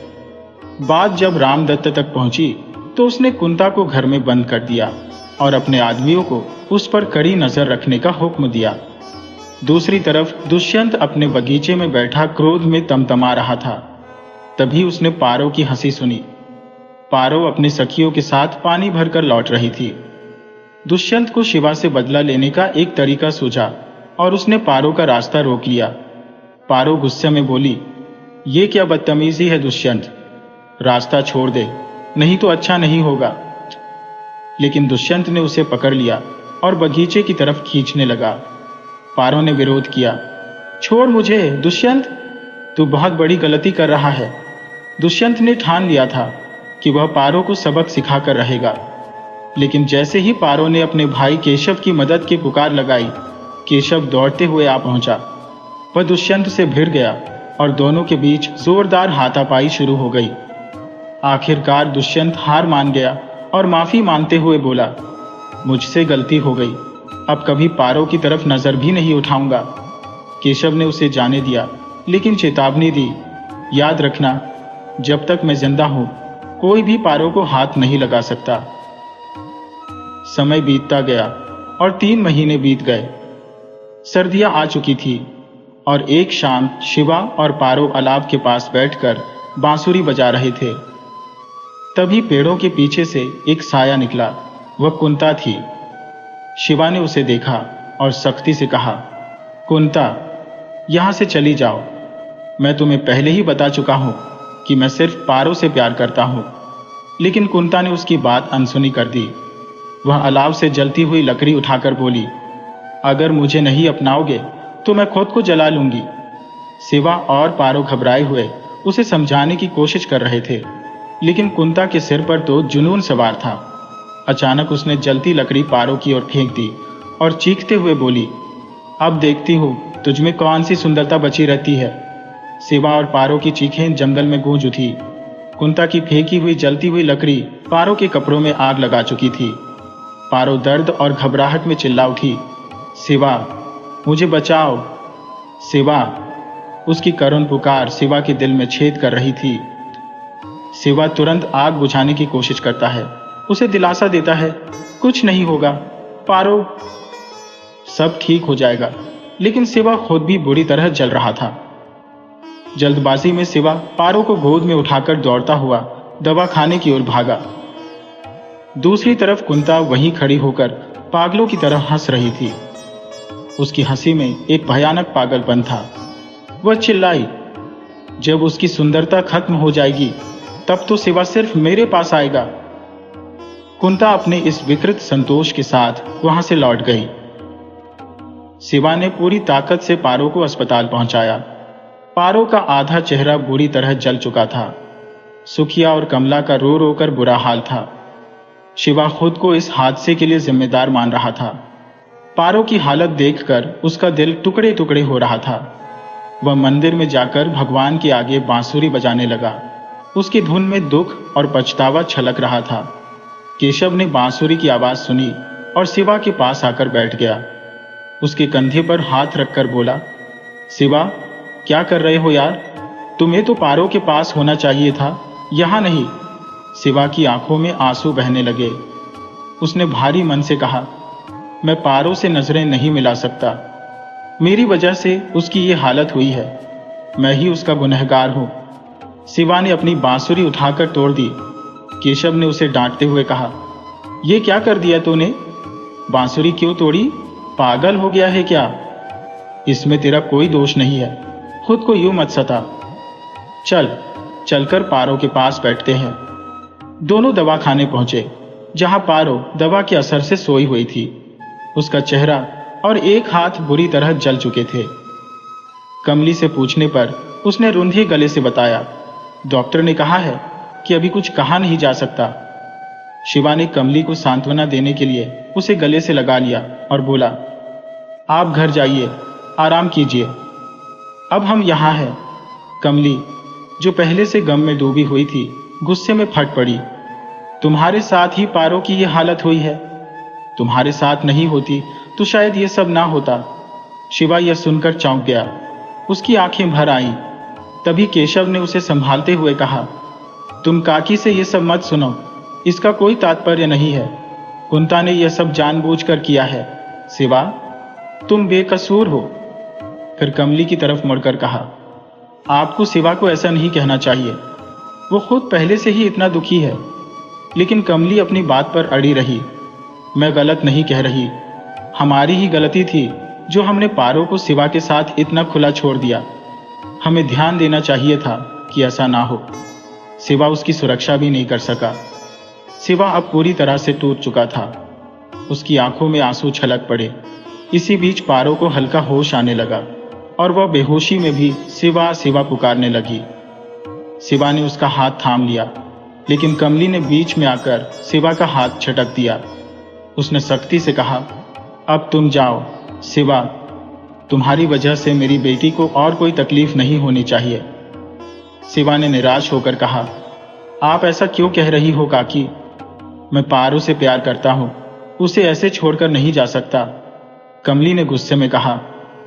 बात जब रामदत्त तक पहुंची तो उसने कुंता को घर में बंद कर दिया और अपने आदमियों को उस पर कड़ी नजर रखने का हुक्म दिया। दूसरी तरफ दुष्यंत अपने बगीचे में बैठा क्रोध में तमतमा रहा था। तभी उसने पारो की हंसी सुनी। पारो अपनी सखियों के साथ पानी भरकर लौट रही थी। दुष्यंत को शिवा से बदला लेने का एक तरीका सूझा और उसने पारो का रास्ता रोक लिया। पारो गुस्से में बोली, ये क्या बदतमीजी है दुष्यंत, रास्ता छोड़ दे, नहीं तो अच्छा नहीं होगा। लेकिन दुष्यंत ने उसे पकड़ लिया और बगीचे की तरफ खींचने लगा। पारो ने विरोध किया, छोड़ मुझे दुष्यंत, तू बहुत बड़ी गलती कर रहा है। दुष्यंत ने ठान लिया था कि वह पारो को सबक सिखाकर रहेगा। लेकिन जैसे ही पारो ने अपने भाई केशव की मदद की पुकार लगाई, केशव दौड़ते हुए आ पहुंचा। वह दुष्यंत से भिड़ गया और दोनों के बीच जोरदार हाथापाई शुरू हो गई। आखिरकार दुष्यंत हार मान गया और माफी मांगते हुए बोला, मुझसे गलती हो गई, अब कभी पारो की तरफ नजर भी नहीं उठाऊंगा। केशव ने उसे जाने दिया, लेकिन चेतावनी दी, याद रखना, जब तक मैं जिंदा हूं कोई भी पारो को हाथ नहीं लगा सकता। समय बीतता गया और 3 महीने बीत गए। सर्दियां आ चुकी थी और एक शाम शिवा और पारो अलाव के पास बैठकर बांसुरी बजा रहे थे। तभी पेड़ों के पीछे से एक साया निकला। वह कुंता थी। शिवा ने उसे देखा और सख्ती से कहा, कुंता, यहां से चली जाओ। मैं तुम्हें पहले ही बता चुका हूं कि मैं सिर्फ पारो से प्यार करता हूं। लेकिन कुंता ने उसकी बात अनसुनी कर दी। वह अलाव से जलती हुई लकड़ी उठाकर बोली, अगर मुझे नहीं अपनाओगे तो मैं खुद को जला लूंगी। शिवा और पारो घबराए हुए उसे समझाने की कोशिश कर रहे थे, लेकिन कुंता के सिर पर तो जुनून सवार था। अचानक उसने जलती लकड़ी पारो की ओर फेंक दी और चीखते हुए बोली, अब देखती हूं तुझमें कौन सी सुंदरता बची रहती है। शिवा और पारो की चीखें जंगल में गूंज उठी। कुंता की फेंकी हुई जलती हुई लकड़ी पारो के कपड़ों में आग लगा चुकी थी। पारो दर्द और घबराहट में चिल्ला उठी, शिवा, मुझे बचाओ। शिवा, उसकी करुण पुकार शिवा के दिल में छेद कर रही थी। शिवा तुरंत आग बुझाने की कोशिश करता है, उसे दिलासा देता है, कुछ नहीं होगा पारो, सब ठीक हो जाएगा। लेकिन शिवा खुद भी बुरी तरह जल रहा था। जल्दबाजी में शिवा पारो को गोद में उठाकर दौड़ता हुआ दवा खाने की ओर भागा। दूसरी तरफ कुंता वहीं खड़ी होकर पागलों की तरह हंस रही थी। उसकी हंसी में एक भयानक पागलपन था। वह चिल्लाई, जब उसकी सुंदरता खत्म हो जाएगी तब तो शिवा सिर्फ मेरे पास आएगा। कुंता अपने इस विकृत संतोष के साथ वहां से लौट गई। शिवा ने पूरी ताकत से पारो को अस्पताल पहुंचाया। पारो का आधा चेहरा बुरी तरह जल चुका था। सुखिया और कमला का रो रो कर बुरा हाल था। शिवा खुद को इस हादसे के लिए जिम्मेदार मान रहा था। पारो की हालत देखकर उसका दिल टुकड़े टुकड़े हो रहा था। वह मंदिर में जाकर भगवान के आगे बांसुरी बजाने लगा। उसकी धुन में दुख और पछतावा छलक रहा था। केशव ने बांसुरी की आवाज सुनी और शिवा के पास आकर बैठ गया। उसके कंधे पर हाथ रखकर बोला, शिवा, क्या कर रहे हो यार? तुम्हें तो पारो के पास होना चाहिए था, यहां नहीं। शिवा की आंखों में आंसू बहने लगे। उसने भारी मन से कहा, मैं पारो से नजरें नहीं मिला सकता। मेरी वजह से उसकी ये हालत हुई है। मैं ही उसका गुनहगार हूं। शिवा ने अपनी बांसुरी उठाकर तोड़ दी। केशव ने उसे डांटते हुए कहा, यह क्या कर दिया तूने? बांसुरी क्यों तोड़ी? पागल हो गया है क्या? इसमें तेरा कोई दोष नहीं है, खुद को यूं मत सता। चलकर पारो के पास बैठते हैं। दोनों दवा खाने पहुंचे, जहां पारो दवा के असर से सोई हुई थी। उसका चेहरा और एक हाथ बुरी तरह जल चुके थे। कमली से पूछने पर उसने रुंधे गले से बताया, डॉक्टर ने कहा है कि अभी कुछ कहा नहीं जा सकता। शिवा ने कमली को सांत्वना देने के लिए उसे गले से लगा लिया और बोला, आप घर जाइए, आराम कीजिए, अब हम यहां हैं। कमली, जो पहले से गम में डूबी हुई थी, गुस्से में फट पड़ी। तुम्हारे साथ ही पारो की यह हालत हुई है। तुम्हारे साथ नहीं होती तो शायद यह सब ना होता। शिवा यह सुनकर चौंक गया। उसकी आंखें भर आईं। तभी केशव ने उसे संभालते हुए कहा, तुम काकी से यह सब मत सुनो, इसका कोई तात्पर्य नहीं है। कुंता ने यह सब जानबूझकर किया है। शिवा, तुम बेकसूर हो। फिर कमली की तरफ मुड़कर कहा, आपको शिवा को ऐसा नहीं कहना चाहिए। वो खुद पहले से ही इतना दुखी है। लेकिन कमली अपनी बात पर अड़ी रही। मैं गलत नहीं कह रही, हमारी ही गलती थी जो हमने पारो को शिवा के साथ इतना खुला छोड़ दिया। हमें ध्यान देना चाहिए था कि ऐसा ना हो। शिवा उसकी सुरक्षा भी नहीं कर सका। शिवा अब पूरी तरह से टूट चुका था। उसकी आंखों में आंसू छलक पड़े। इसी बीच पारो को हल्का होश आने लगा और वह बेहोशी में भी शिवा शिवा पुकारने लगी। शिवा ने उसका हाथ थाम लिया, लेकिन कमली ने बीच में आकर शिवा का हाथ झटक दिया। उसने सख्ती से कहा, अब तुम जाओ। शिवा, तुम्हारी वजह से मेरी बेटी को और कोई तकलीफ नहीं होनी चाहिए। शिवा ने निराश होकर कहा, आप ऐसा क्यों कह रही हो काकी? मैं पारो से प्यार करता हूं, उसे ऐसे छोड़कर नहीं जा सकता। कमली ने गुस्से में कहा,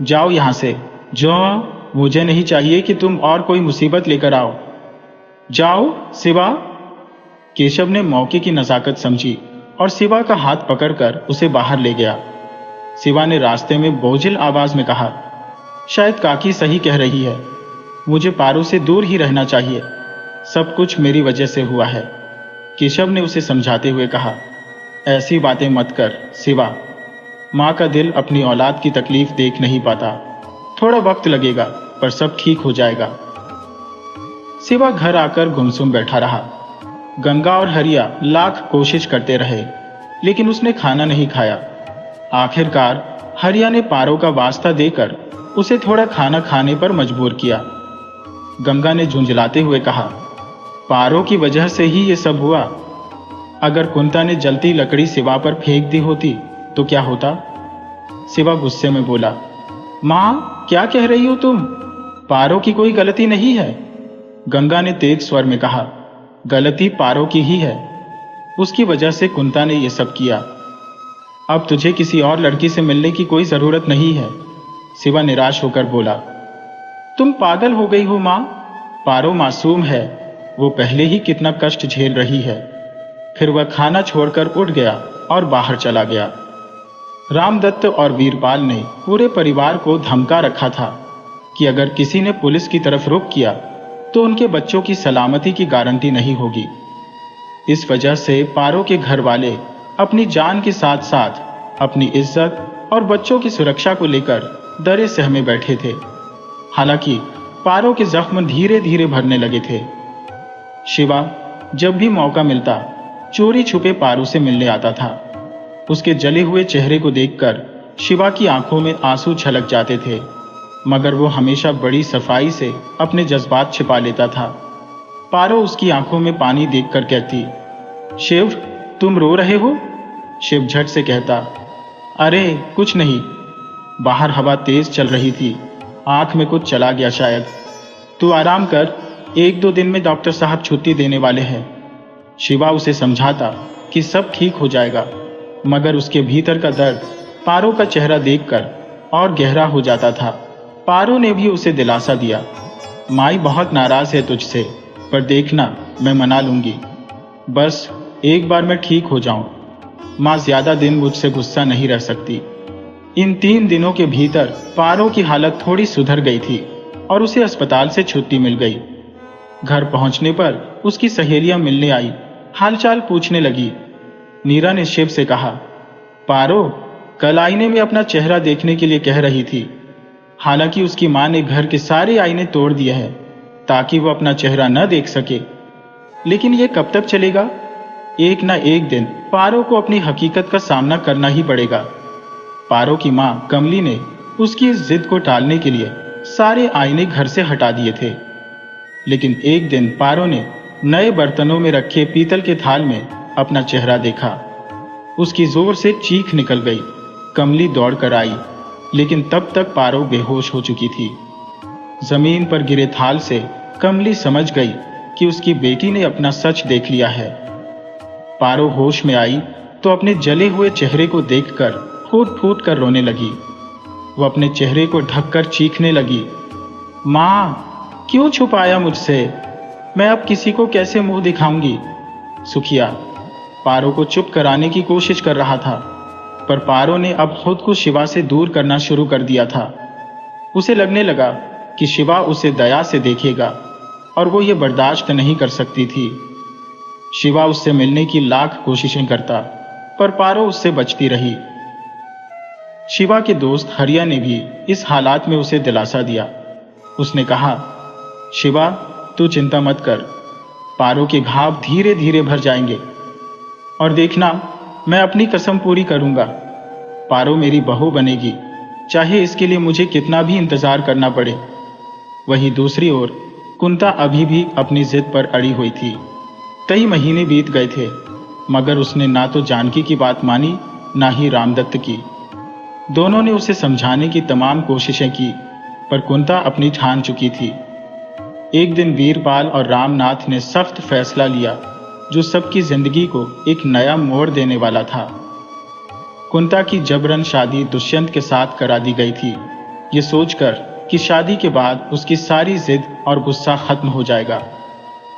जाओ यहां से, जाओ, मुझे नहीं चाहिए कि तुम और कोई मुसीबत लेकर आओ। जाओ शिवा। केशव ने मौके की नजाकत समझी और शिवा का हाथ पकड़कर उसे बाहर ले गया। शिवा ने रास्ते में बोझिल आवाज में कहा, शायद काकी सही कह रही है, मुझे पारो से दूर ही रहना चाहिए। सब कुछ मेरी वजह से हुआ है। केशव ने उसे समझाते हुए कहा, ऐसी बातें मत कर शिवा। माँ का दिल अपनी औलाद की तकलीफ देख नहीं पाता। थोड़ा वक्त लगेगा पर सब ठीक हो जाएगा। शिवा घर आकर गुमसुम बैठा रहा। गंगा और हरिया लाख कोशिश करते रहे, लेकिन उसने खाना नहीं खाया। आखिरकार हरिया ने पारो का वास्ता देकर उसे थोड़ा खाना खाने पर मजबूर किया। गंगा ने झुंझलाते हुए कहा, पारो की वजह से ही ये सब हुआ। अगर कुंता ने जलती लकड़ी शिवा पर फेंक दी होती तो क्या होता? शिवा गुस्से में बोला, माँ क्या कह रही हो तुम? पारो की कोई गलती नहीं है। गंगा ने तेज स्वर में कहा, गलती पारो की ही है। उसकी वजह से कुंता ने यह सब किया। अब तुझे किसी और लड़की से मिलने की कोई जरूरत नहीं है। शिवा निराश होकर बोला, तुम पागल हो गई हो माँ। पारो मासूम है, वो पहले ही कितना कष्ट झेल रही है। फिर वह खाना छोड़कर उठ गया और बाहर चला गया। रामदत्त और वीरपाल ने पूरे परिवार को धमका रखा था कि अगर किसी ने पुलिस की तरफ रुख किया तो उनके बच्चों की सलामती की गारंटी नहीं होगी। इस वजह से पारो के घर वाले अपनी जान के साथ साथ अपनी इज्जत और बच्चों की सुरक्षा को लेकर डरे सहमे बैठे थे। हालांकि पारो के जख्म धीरे धीरे भरने लगे थे। शिवा जब भी मौका मिलता चोरी छुपे पारो से मिलने आता था। उसके जले हुए चेहरे को देखकर शिवा की आंखों में आंसू छलक जाते थे, मगर वो हमेशा बड़ी सफाई से अपने जज्बात छिपा लेता था। पारो उसकी आंखों में पानी देखकर कहती, शिव तुम रो रहे हो? शिव झट से कहता, अरे कुछ नहीं। बाहर हवा तेज चल रही थी, आंख में कुछ चला गया शायद। तू आराम कर, 1-2 दिन में डॉक्टर साहब छुट्टी देने वाले हैं। शिवा उसे समझाता कि सब ठीक हो जाएगा, मगर उसके भीतर का दर्द पारो का चेहरा देखकर और गहरा हो जाता था। पारो ने भी उसे दिलासा दिया, माई बहुत नाराज है तुझसे, पर देखना मैं मना लूंगी। बस एक बार मैं ठीक हो जाऊं। माँ ज्यादा दिन मुझसे गुस्सा नहीं रह सकती। इन 3 दिनों के भीतर पारो की हालत थोड़ी सुधर गई थी और उसे अस्पताल से छुट्टी मिल गई। घर पहुंचने पर उसकी सहेलियां मिलने आई, हालचाल पूछने लगी। नीरा ने शिव से कहा, पारो कल आईने में अपना चेहरा देखने के लिए कह रही थी। हालांकि उसकी मां ने घर के सारे आईने तोड़ दिए हैं ताकि वो अपना चेहरा न देख सके। लेकिन ये कब तक चलेगा? एक ना एक दिन पारो को अपनी हकीकत का सामना करना ही पड़ेगा। पारो की मां कमली ने उसकी इस जिद को टालने के लिए सारे आईने घर से हटा दिए थे। लेकिन एक दिन पारो ने नए बर्तनों में रखे पीतल के थाल में अपना चेहरा देखा। उसकी जोर से चीख निकल गई। कमली दौड़कर आई, लेकिन तब तक पारो बेहोश हो चुकी थी। जमीन पर गिरे थाल से कमली समझ गई कि उसकी बेटी ने अपना सच देख लिया है। पारो होश में आई तो अपने जले हुए चेहरे को देखकर फूट फूट कर रोने लगी। वो अपने चेहरे को ढककर चीखने लगी, माँ क्यों छुपाया मुझसे? मैं अब किसी को कैसे मुंह दिखाऊंगी? सुखिया पारो को चुप कराने की कोशिश कर रहा था, पर पारो ने अब खुद को शिवा से दूर करना शुरू कर दिया था। उसे लगने लगा कि शिवा उसे दया से देखेगा और वो ये बर्दाश्त नहीं कर सकती थी। शिवा उससे मिलने की लाख कोशिशें करता, पर पारो उससे बचती रही। शिवा के दोस्त हरिया ने भी इस हालात में उसे दिलासा दिया। उसने कहा, शिवा, तू चिंता मत कर, पारो के घाव धीरे धीरे भर जाएंगे, और देखना, मैं अपनी कसम पूरी करूंगा, पारो मेरी बहू बनेगी, चाहे इसके लिए मुझे कितना भी इंतजार करना पड़े। वहीं दूसरी ओर कुंता अभी भी अपनी जिद पर अड़ी हुई थी। कई महीने बीत गए थे, मगर उसने ना तो जानकी की बात मानी, ना ही रामदत्त की। दोनों ने उसे समझाने की तमाम कोशिशें की, पर कुंता अपनी ठान चुकी थी। एक दिन वीरपाल और रामनाथ ने सख्त फैसला लिया, जो सबकी जिंदगी को एक नया मोड़ देने वाला था। कुंता की जबरन शादी दुष्यंत के साथ करा दी गई थी, ये सोचकर कि शादी के बाद उसकी सारी जिद और गुस्सा खत्म हो जाएगा।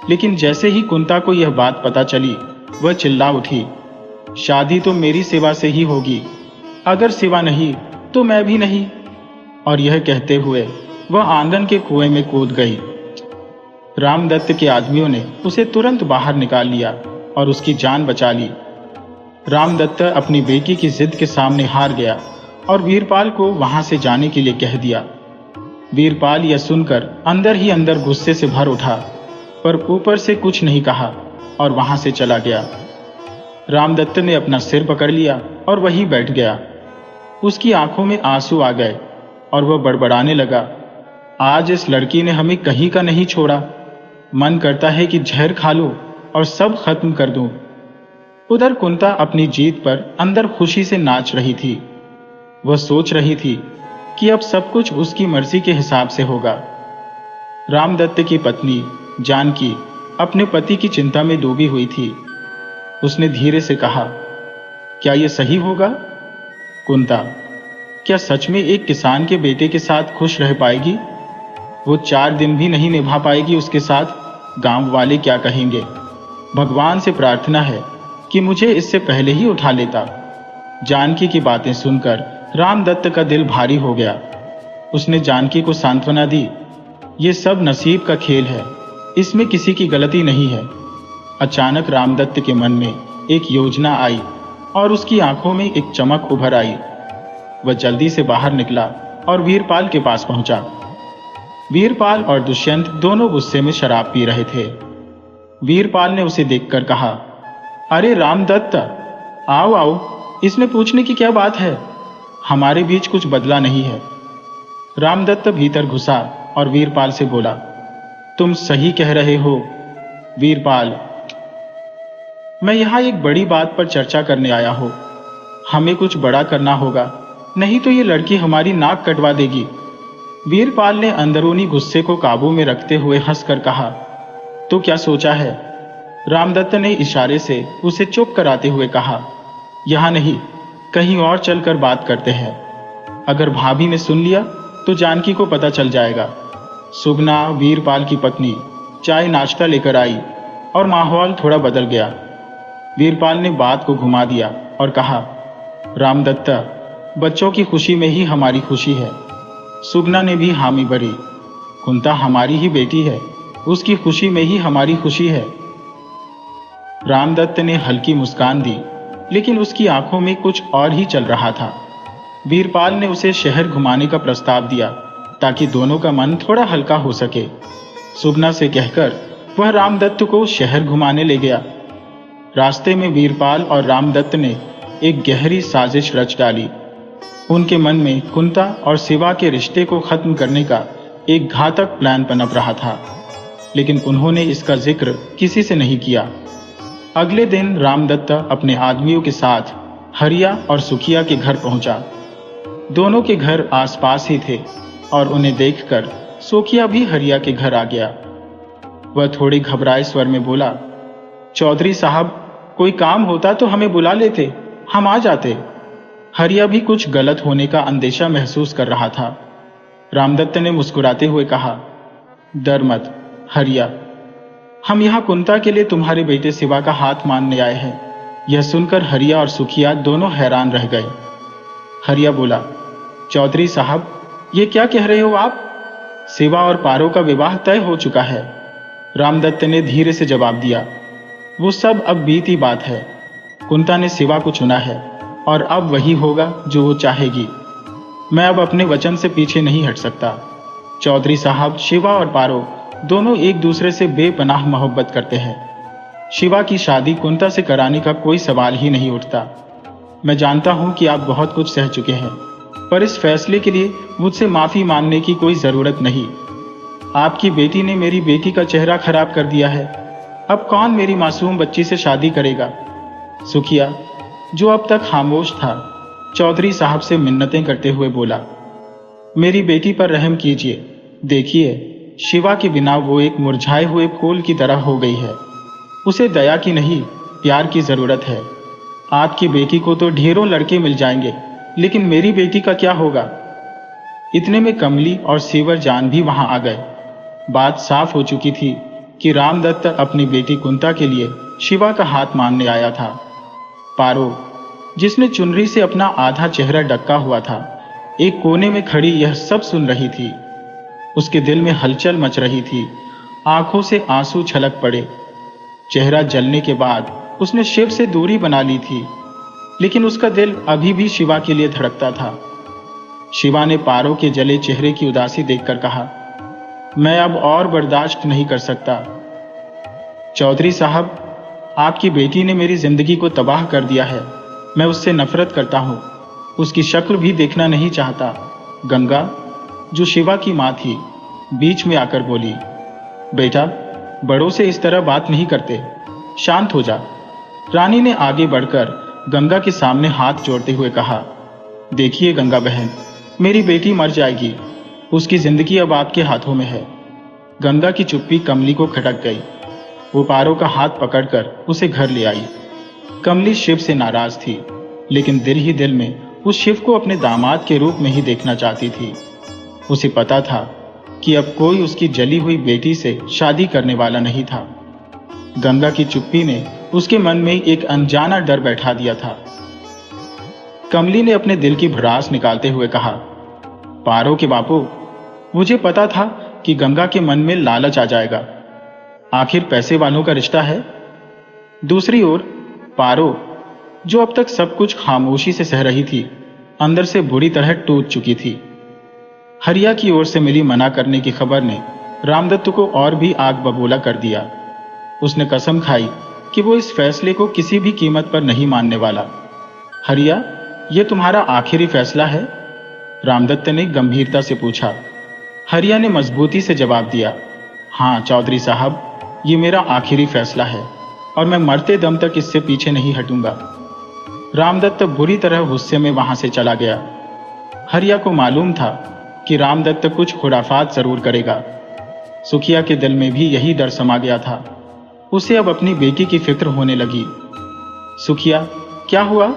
लेकिन जैसे ही कुंता को यह बात पता चली, वह चिल्ला उठी, शादी तो मेरी सेवा से ही होगी, अगर सेवा नहीं तो मैं भी नहीं। और यह कहते हुए वह आंगन के कुएं में कूद गई। रामदत्त के आदमियों ने उसे तुरंत बाहर निकाल लिया और उसकी जान बचा ली। रामदत्त अपनी बेटी की जिद के सामने हार गया और वीरपाल को वहां से जाने के लिए कह दिया। वीरपाल यह सुनकर अंदर ही अंदर गुस्से से भर उठा, पर ऊपर से कुछ नहीं कहा और वहां से चला गया। रामदत्त ने अपना सिर पकड़ लिया और वहीं बैठ गया। उसकी आंखों में आंसू आ गए और वह बड़बड़ाने लगा, आज इस लड़की ने हमें कहीं का नहीं छोड़ा, मन करता है कि जहर खा लूं और सब खत्म कर दूं। उधर कुंता अपनी जीत पर अंदर खुशी से नाच रही थी। वह सोच रही थी कि अब सब कुछ उसकी मर्जी के हिसाब से होगा। रामदत्त की पत्नी जानकी अपने पति की चिंता में डूबी हुई थी। उसने धीरे से कहा, क्या यह सही होगा? कुंता, क्या सच में एक किसान के बेटे के साथ खुश रह पाएगी? वो 4 दिन भी नहीं निभा पाएगी उसके साथ, गांव वाले क्या कहेंगे? भगवान से प्रार्थना है कि मुझे इससे पहले ही उठा लेता। जानकी की बातें सुनकर रामदत्त का दिल भारी हो गया। उसने जानकी को सांत्वना दी, ये सब नसीब का खेल है, इसमें किसी की गलती नहीं है। अचानक रामदत्त के मन में एक योजना आई और उसकी आंखों में एक चमक उभर आई। वह जल्दी से बाहर निकला और वीरपाल के पास पहुंचा। वीरपाल और दुष्यंत दोनों गुस्से में शराब पी रहे थे। वीरपाल ने उसे देखकर कहा, अरे रामदत्त, आओ आओ, इसमें पूछने की क्या बात है? हमारे बीच कुछ बदला नहीं है। रामदत्त भीतर घुसा और वीरपाल से बोला, तुम सही कह रहे हो वीरपाल, मैं यहां एक बड़ी बात पर चर्चा करने आया हूं। हमें कुछ बड़ा करना होगा, नहीं तो ये लड़की हमारी नाक कटवा देगी। वीरपाल ने अंदरूनी गुस्से को काबू में रखते हुए हंसकर कहा, तो क्या सोचा है? रामदत्त ने इशारे से उसे चुप कराते हुए कहा, यहां नहीं, कहीं और चलकर बात करते हैं। अगर भाभी ने सुन लिया तो जानकी को पता चल जाएगा। सुगना, वीरपाल की पत्नी, चाय नाश्ता लेकर आई और माहौल थोड़ा बदल गया। वीरपाल ने बात को घुमा दिया और कहा, रामदत्त, बच्चों की खुशी में ही हमारी खुशी है। सुगना ने भी हामी भरी, कुंता हमारी ही बेटी है, उसकी खुशी में ही हमारी खुशी है। रामदत्त ने हल्की मुस्कान दी, लेकिन उसकी आंखों में कुछ और ही चल रहा था। वीरपाल ने उसे शहर घुमाने का प्रस्ताव दिया ताकि दोनों का मन थोड़ा हल्का हो सके। सुगना से कहकर वह रामदत्त को शहर घुमाने ले गया। रास्ते में वीरपाल और रामदत्त ने एक गहरी साजिश रच डाली। उनके मन में कुंता और शिवा के रिश्ते को खत्म करने का एक घातक प्लान पनप रहा था, लेकिन उन्होंने इसका जिक्र किसी से नहीं किया। अगले दिन रामदत्त अपने आदमियों के साथ हरिया और सुखिया के घर पहुंचा। दोनों के घर आसपास ही थे और उन्हें देखकर सुखिया भी हरिया के घर आ गया। वह थोड़े घबराए स्वर में बोला, चौधरी साहब, कोई काम होता तो हमें बुला लेते, हम आ जाते। हरिया भी कुछ गलत होने का अंदेशा महसूस कर रहा था। रामदत्त ने मुस्कुराते हुए कहा, डर मत हरिया, हम यहाँ कुंता के लिए तुम्हारे बेटे शिवा का हाथ मानने आए हैं। यह सुनकर हरिया और सुखिया दोनों हैरान रह गए। हरिया बोला, चौधरी साहब, ये क्या कह रहे हो आप? शिवा और पारो का विवाह तय हो चुका है। रामदत्त ने धीरे से जवाब दिया, वो सब अब बीती बात है। कुंता ने शिवा को चुना है और अब वही होगा जो वो चाहेगी। मैं अब अपने वचन से पीछे नहीं हट सकता। चौधरी साहब, शिवा और पारो दोनों एक दूसरे से बेपनाह मोहब्बत करते हैं। शिवा की शादी कुंता से कराने का कोई सवाल ही नहीं उठता। मैं जानता हूं कि आप बहुत कुछ सह चुके हैं, पर इस फैसले के लिए मुझसे माफी मांगने की कोई जरूरत नहीं। आपकी बेटी ने मेरी बेटी का चेहरा खराब कर दिया है। अब कौन मेरी मासूम बच्ची से शादी करेगा? सुखिया, जो अब तक खामोश था, चौधरी साहब से मिन्नतें करते हुए बोला, मेरी बेटी पर रहम कीजिए। देखिए, शिवा के बिना वो एक मुरझाए हुए फूल की तरह हो गई है। उसे दया की नहीं, प्यार की जरूरत है। आपकी बेटी को तो ढेरों लड़के मिल जाएंगे, लेकिन मेरी बेटी का क्या होगा? इतने में कमली और सेवर जान भी वहां आ गए। बात साफ हो चुकी थी कि रामदत्त अपनी बेटी कुंता के लिए शिवा का हाथ मांगने आया था। पारो, जिसने चुनरी से अपना आधा चेहरा ढका हुआ था, एक कोने में खड़ी यह सब सुन रही थी। उसके दिल में हलचल मच रही थी, आंखों से आंसू छलक पड़े। चेहरा जलने के बाद उसने शिव से दूरी बना ली थी, लेकिन उसका दिल अभी भी शिवा के लिए धड़कता था। शिवा ने पारो के जले चेहरे की उदासी देखकर कहा, मैं अब और बर्दाश्त नहीं कर सकता। चौधरी साहब, आपकी बेटी ने मेरी जिंदगी को तबाह कर दिया है। मैं उससे नफरत करता हूं, उसकी शक्ल भी देखना नहीं चाहता। गंगा, जो शिवा की मां थी, बीच में आकर बोली, बेटा, बड़ों से इस तरह बात नहीं करते, शांत हो जा। रानी ने आगे बढ़कर गंगा के सामने हाथ जोड़ते हुए कहा, देखिए गंगा बहन, मेरी बेटी मर जाएगी। उसकी जिंदगी अब आपके हाथों में है। गंगा की चुप्पी कमली को खटक गई। वो पारो का हाथ पकड़कर उसे घर ले आई। कमली शिव से नाराज थी, लेकिन दिल ही दिल में उस शिव को अपने दामाद के रूप में ही देखना चाहती थी। उसे पता था कि अब कोई उसकी जली हुई बेटी से शादी करने वाला नहीं था। गंगा की चुप्पी ने उसके मन में एक अनजाना डर बैठा दिया था। कमली ने अपने दिल की भड़ास निकालते हुए कहा, पारो के बापू, मुझे पता था कि गंगा के मन में लालच आ जाएगा। आखिर पैसे वालों का रिश्ता है। दूसरी ओर पारो, जो अब तक सब कुछ खामोशी से सह रही थी, अंदर से बुरी तरह टूट चुकी थी। हरिया की ओर से मिली मना करने की खबर ने रामदत्त को और भी आग बबूला कर दिया। उसने कसम खाई कि वो इस फैसले को किसी भी कीमत पर नहीं मानने वाला। हरिया, ये तुम्हारा आखिरी फैसला है? रामदत्त ने गंभीरता से पूछा। हरिया ने मजबूती से जवाब दिया, हाँ चौधरी साहब, ये मेरा आखिरी फैसला है और मैं मरते दम तक इससे पीछे नहीं हटूंगा। रामदत्त बुरी तरह गुस्से में वहां से चला गया। हरिया को मालूम था कि रामदत्त कुछ खुराफात जरूर करेगा। सुखिया के दिल में भी यही डर समा गया था। उसे अब अपनी बेटी की फिक्र होने लगी। सुखिया, क्या हुआ?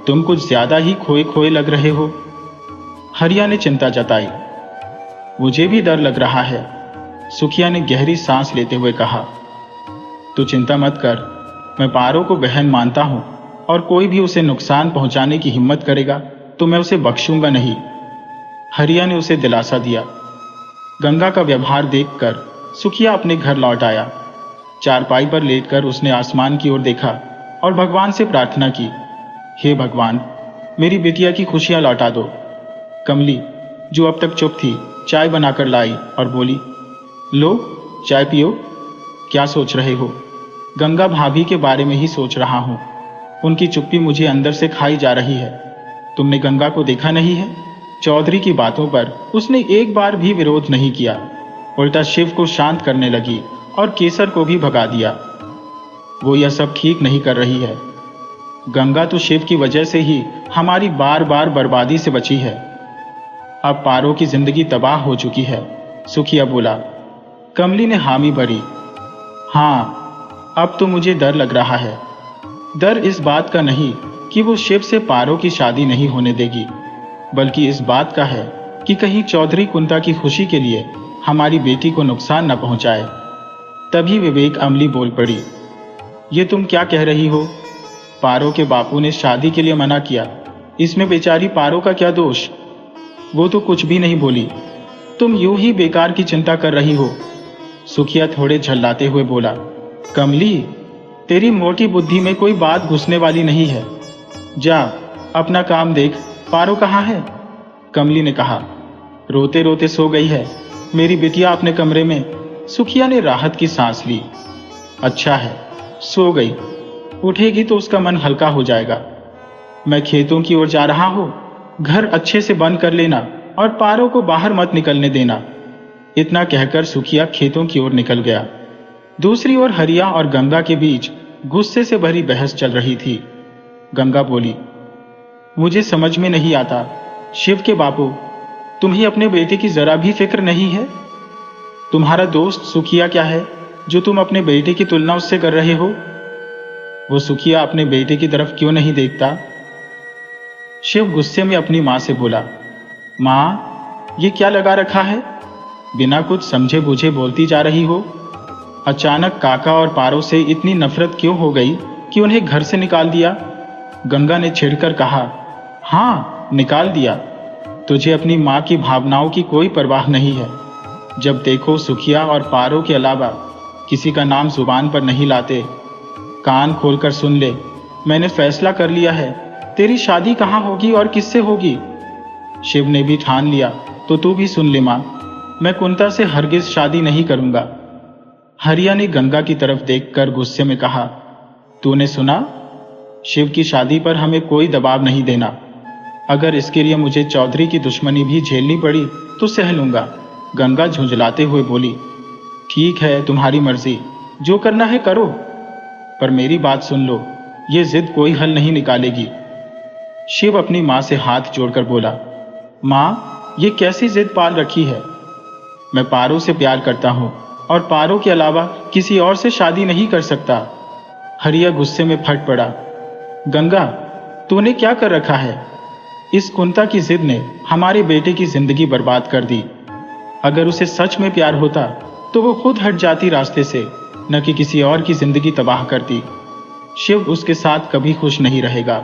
तुम कुछ ज्यादा ही खोए खोए लग रहे हो। हरिया ने चिंता जताई। मुझे भी डर लग रहा है, सुखिया ने गहरी सांस लेते हुए कहा। तू चिंता मत कर, मैं पारो को बहन मानता हूं और कोई भी उसे नुकसान पहुंचाने की हिम्मत करेगा तो मैं उसे बख्शूंगा नहीं। हरिया ने उसे दिलासा दिया। गंगा का व्यवहार देखकर सुखिया अपने घर लौट आया। चारपाई पर लेटकर उसने आसमान की ओर देखा और भगवान से प्रार्थना की, हे भगवान, मेरी बिटिया की खुशियां लौटा दो। कमली, जो अब तक चुप थी, चाय बनाकर लाई और बोली, लो चाय पियो। क्या सोच रहे हो? गंगा भाभी के बारे में ही सोच रहा हूं। उनकी चुप्पी मुझे अंदर से खाई जा रही है। तुमने गंगा को देखा नहीं है? चौधरी की बातों पर उसने एक बार भी विरोध नहीं किया, उल्टा शिव को शांत करने लगी और केसर को भी भगा दिया। वो यह सब ठीक नहीं कर रही है। गंगा तो शिव की वजह से ही हमारी बार बार बर्बादी से बची है। अब पारो की जिंदगी तबाह हो चुकी है, सुखिया बोला। कमली ने हामी भरी। हाँ, अब तो मुझे डर लग रहा है। डर इस बात का नहीं कि वो शिव से पारो की शादी नहीं होने देगी, बल्कि इस बात का है कि कहीं चौधरी कुंता की खुशी के लिए हमारी बेटी को नुकसान न पहुंचाए। तभी विवेक अमली बोल पड़ी, ये तुम क्या कह रही हो? पारो के बापू ने शादी के लिए मना किया, इसमें बेचारी पारो का क्या दोष? वो तो कुछ भी नहीं बोली। तुम यूं ही बेकार की चिंता कर रही हो। सुखिया थोड़े झल्लाते हुए बोला, कमली, तेरी मोटी बुद्धि में कोई बात घुसने वाली नहीं है। जा अपना काम देख, पारो कहाँ है? कमली ने कहा। रोते रोते सो गई है मेरी बिटिया अपने कमरे में। सुखिया ने राहत की सांस ली। अच्छा है, सो गई, उठेगी तो उसका मन हल्का हो जाएगा। मैं खेतों की ओर जा रहा हूं, घर अच्छे से बंद कर लेना और पारो को बाहर मत निकलने देना। इतना कहकर सुखिया खेतों की ओर निकल गया। दूसरी ओर हरिया और गंगा के बीच गुस्से से भरी बहस चल रही थी। गंगा बोली, मुझे समझ में नहीं आता, शिव के बापू, तुम्हें अपने बेटे की जरा भी फिक्र नहीं है? तुम्हारा दोस्त सुखिया क्या है जो तुम अपने बेटे की तुलना उससे कर रहे हो? वो सुखिया अपने बेटे की तरफ क्यों नहीं देखता? शिव गुस्से में अपनी मां से बोला, मां, ये क्या लगा रखा है? बिना कुछ समझे बूझे बोलती जा रही हो। अचानक काका और पारो से इतनी नफरत क्यों हो गई कि उन्हें घर से निकाल दिया? गंगा ने छिड़कर कहा, हाँ, निकाल दिया। तुझे अपनी मां की भावनाओं की कोई परवाह नहीं है। जब देखो सुखिया और पारो के अलावा किसी का नाम जुबान पर नहीं लाते। कान खोलकर सुन ले, मैंने फैसला कर लिया है, तेरी शादी कहाँ होगी और किससे होगी? शिव ने भी ठान लिया तो तू भी सुन ले मां, मैं कुंता से हरगिज शादी नहीं करूंगा। हरिया ने गंगा की तरफ देखकर गुस्से में कहा, तूने सुना? शिव की शादी पर हमें कोई दबाव नहीं देना। अगर इसके लिए मुझे चौधरी की दुश्मनी भी झेलनी पड़ी तो सह लूंगा। गंगा झुंझलाते हुए बोली, ठीक है, तुम्हारी मर्जी, जो करना है करो, पर मेरी बात सुन लो, ये जिद कोई हल नहीं निकालेगी। शिव अपनी मां से हाथ जोड़कर बोला, मां, ये कैसी जिद पाल रखी है? मैं पारो से प्यार करता हूं और पारो के अलावा किसी और से शादी नहीं कर सकता। हरिया गुस्से में फट पड़ा, गंगा, तूने क्या कर रखा है? इस कुंता की जिद ने हमारे बेटे की जिंदगी बर्बाद कर दी। अगर उसे सच में प्यार होता तो वो खुद हट जाती रास्ते से, न कि किसी और की जिंदगी तबाह करती। शिव उसके साथ कभी खुश नहीं रहेगा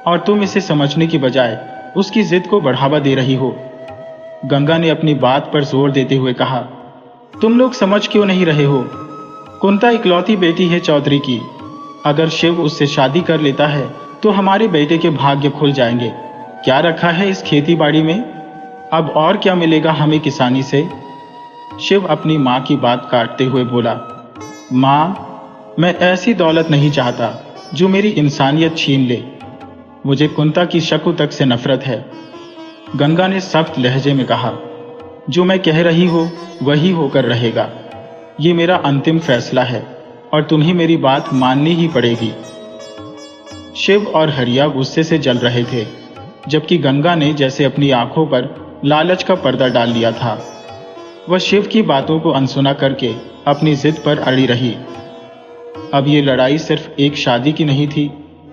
और तुम इसे समझने की बजाय उसकी जिद को बढ़ावा दे रही हो। गंगा ने अपनी बात पर जोर देते हुए कहा, तुम लोग समझ क्यों नहीं रहे हो? कुंता इकलौती बेटी है चौधरी की। अगर शिव उससे शादी कर लेता है तो हमारे बेटे के भाग्य खुल जाएंगे। क्या रखा है इस खेती बाड़ी में? अब और क्या मिलेगा हमें किसानी से? शिव अपनी मां की बात काटते हुए बोला, मां, मैं ऐसी दौलत नहीं चाहता जो मेरी इंसानियत छीन ले। मुझे कुंता की शक्ल तक से नफरत है। गंगा ने सख्त लहजे में कहा, जो मैं कह रही हूं वही होकर रहेगा। ये मेरा अंतिम फैसला है और तुम्हें मेरी बात माननी ही पड़ेगी। शिव और हरिया गुस्से से जल रहे थे, जबकि गंगा ने जैसे अपनी आंखों पर लालच का पर्दा डाल लिया था। वह शिव की बातों को अनसुना करके अपनी जिद पर अड़ी रही। अब ये लड़ाई सिर्फ एक शादी की नहीं थी,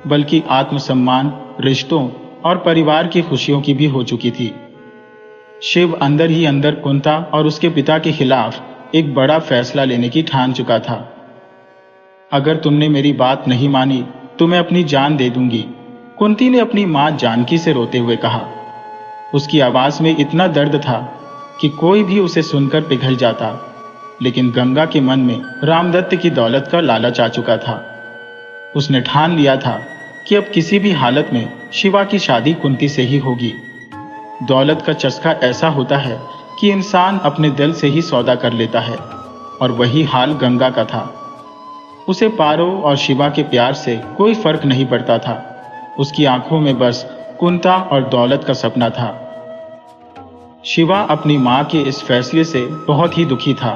बल्कि आत्मसम्मान, रिश्तों और परिवार की खुशियों की भी हो चुकी थी। शिव अंदर ही अंदर कुंता और उसके पिता के खिलाफ एक बड़ा फैसला लेने की ठान चुका था। अगर तुमने मेरी बात नहीं मानी तो मैं अपनी जान दे दूंगी, कुंती ने अपनी मां जानकी से रोते हुए कहा। उसकी आवाज में इतना दर्द था कि कोई भी उसे सुनकर पिघल जाता, लेकिन गंगा के मन में रामदत्त की दौलत का लालच आ चुका था। उसने ठान लिया था कि अब किसी भी हालत में शिवा की शादी कुंती से ही होगी। दौलत का चस्का ऐसा होता है कि इंसान अपने दिल से ही सौदा कर लेता है, और वही हाल गंगा का था। उसे पारो और शिवा के प्यार से कोई फर्क नहीं पड़ता था। उसकी आंखों में बस कुंता और दौलत का सपना था। शिवा अपनी मां के इस फैसले से बहुत ही दुखी था।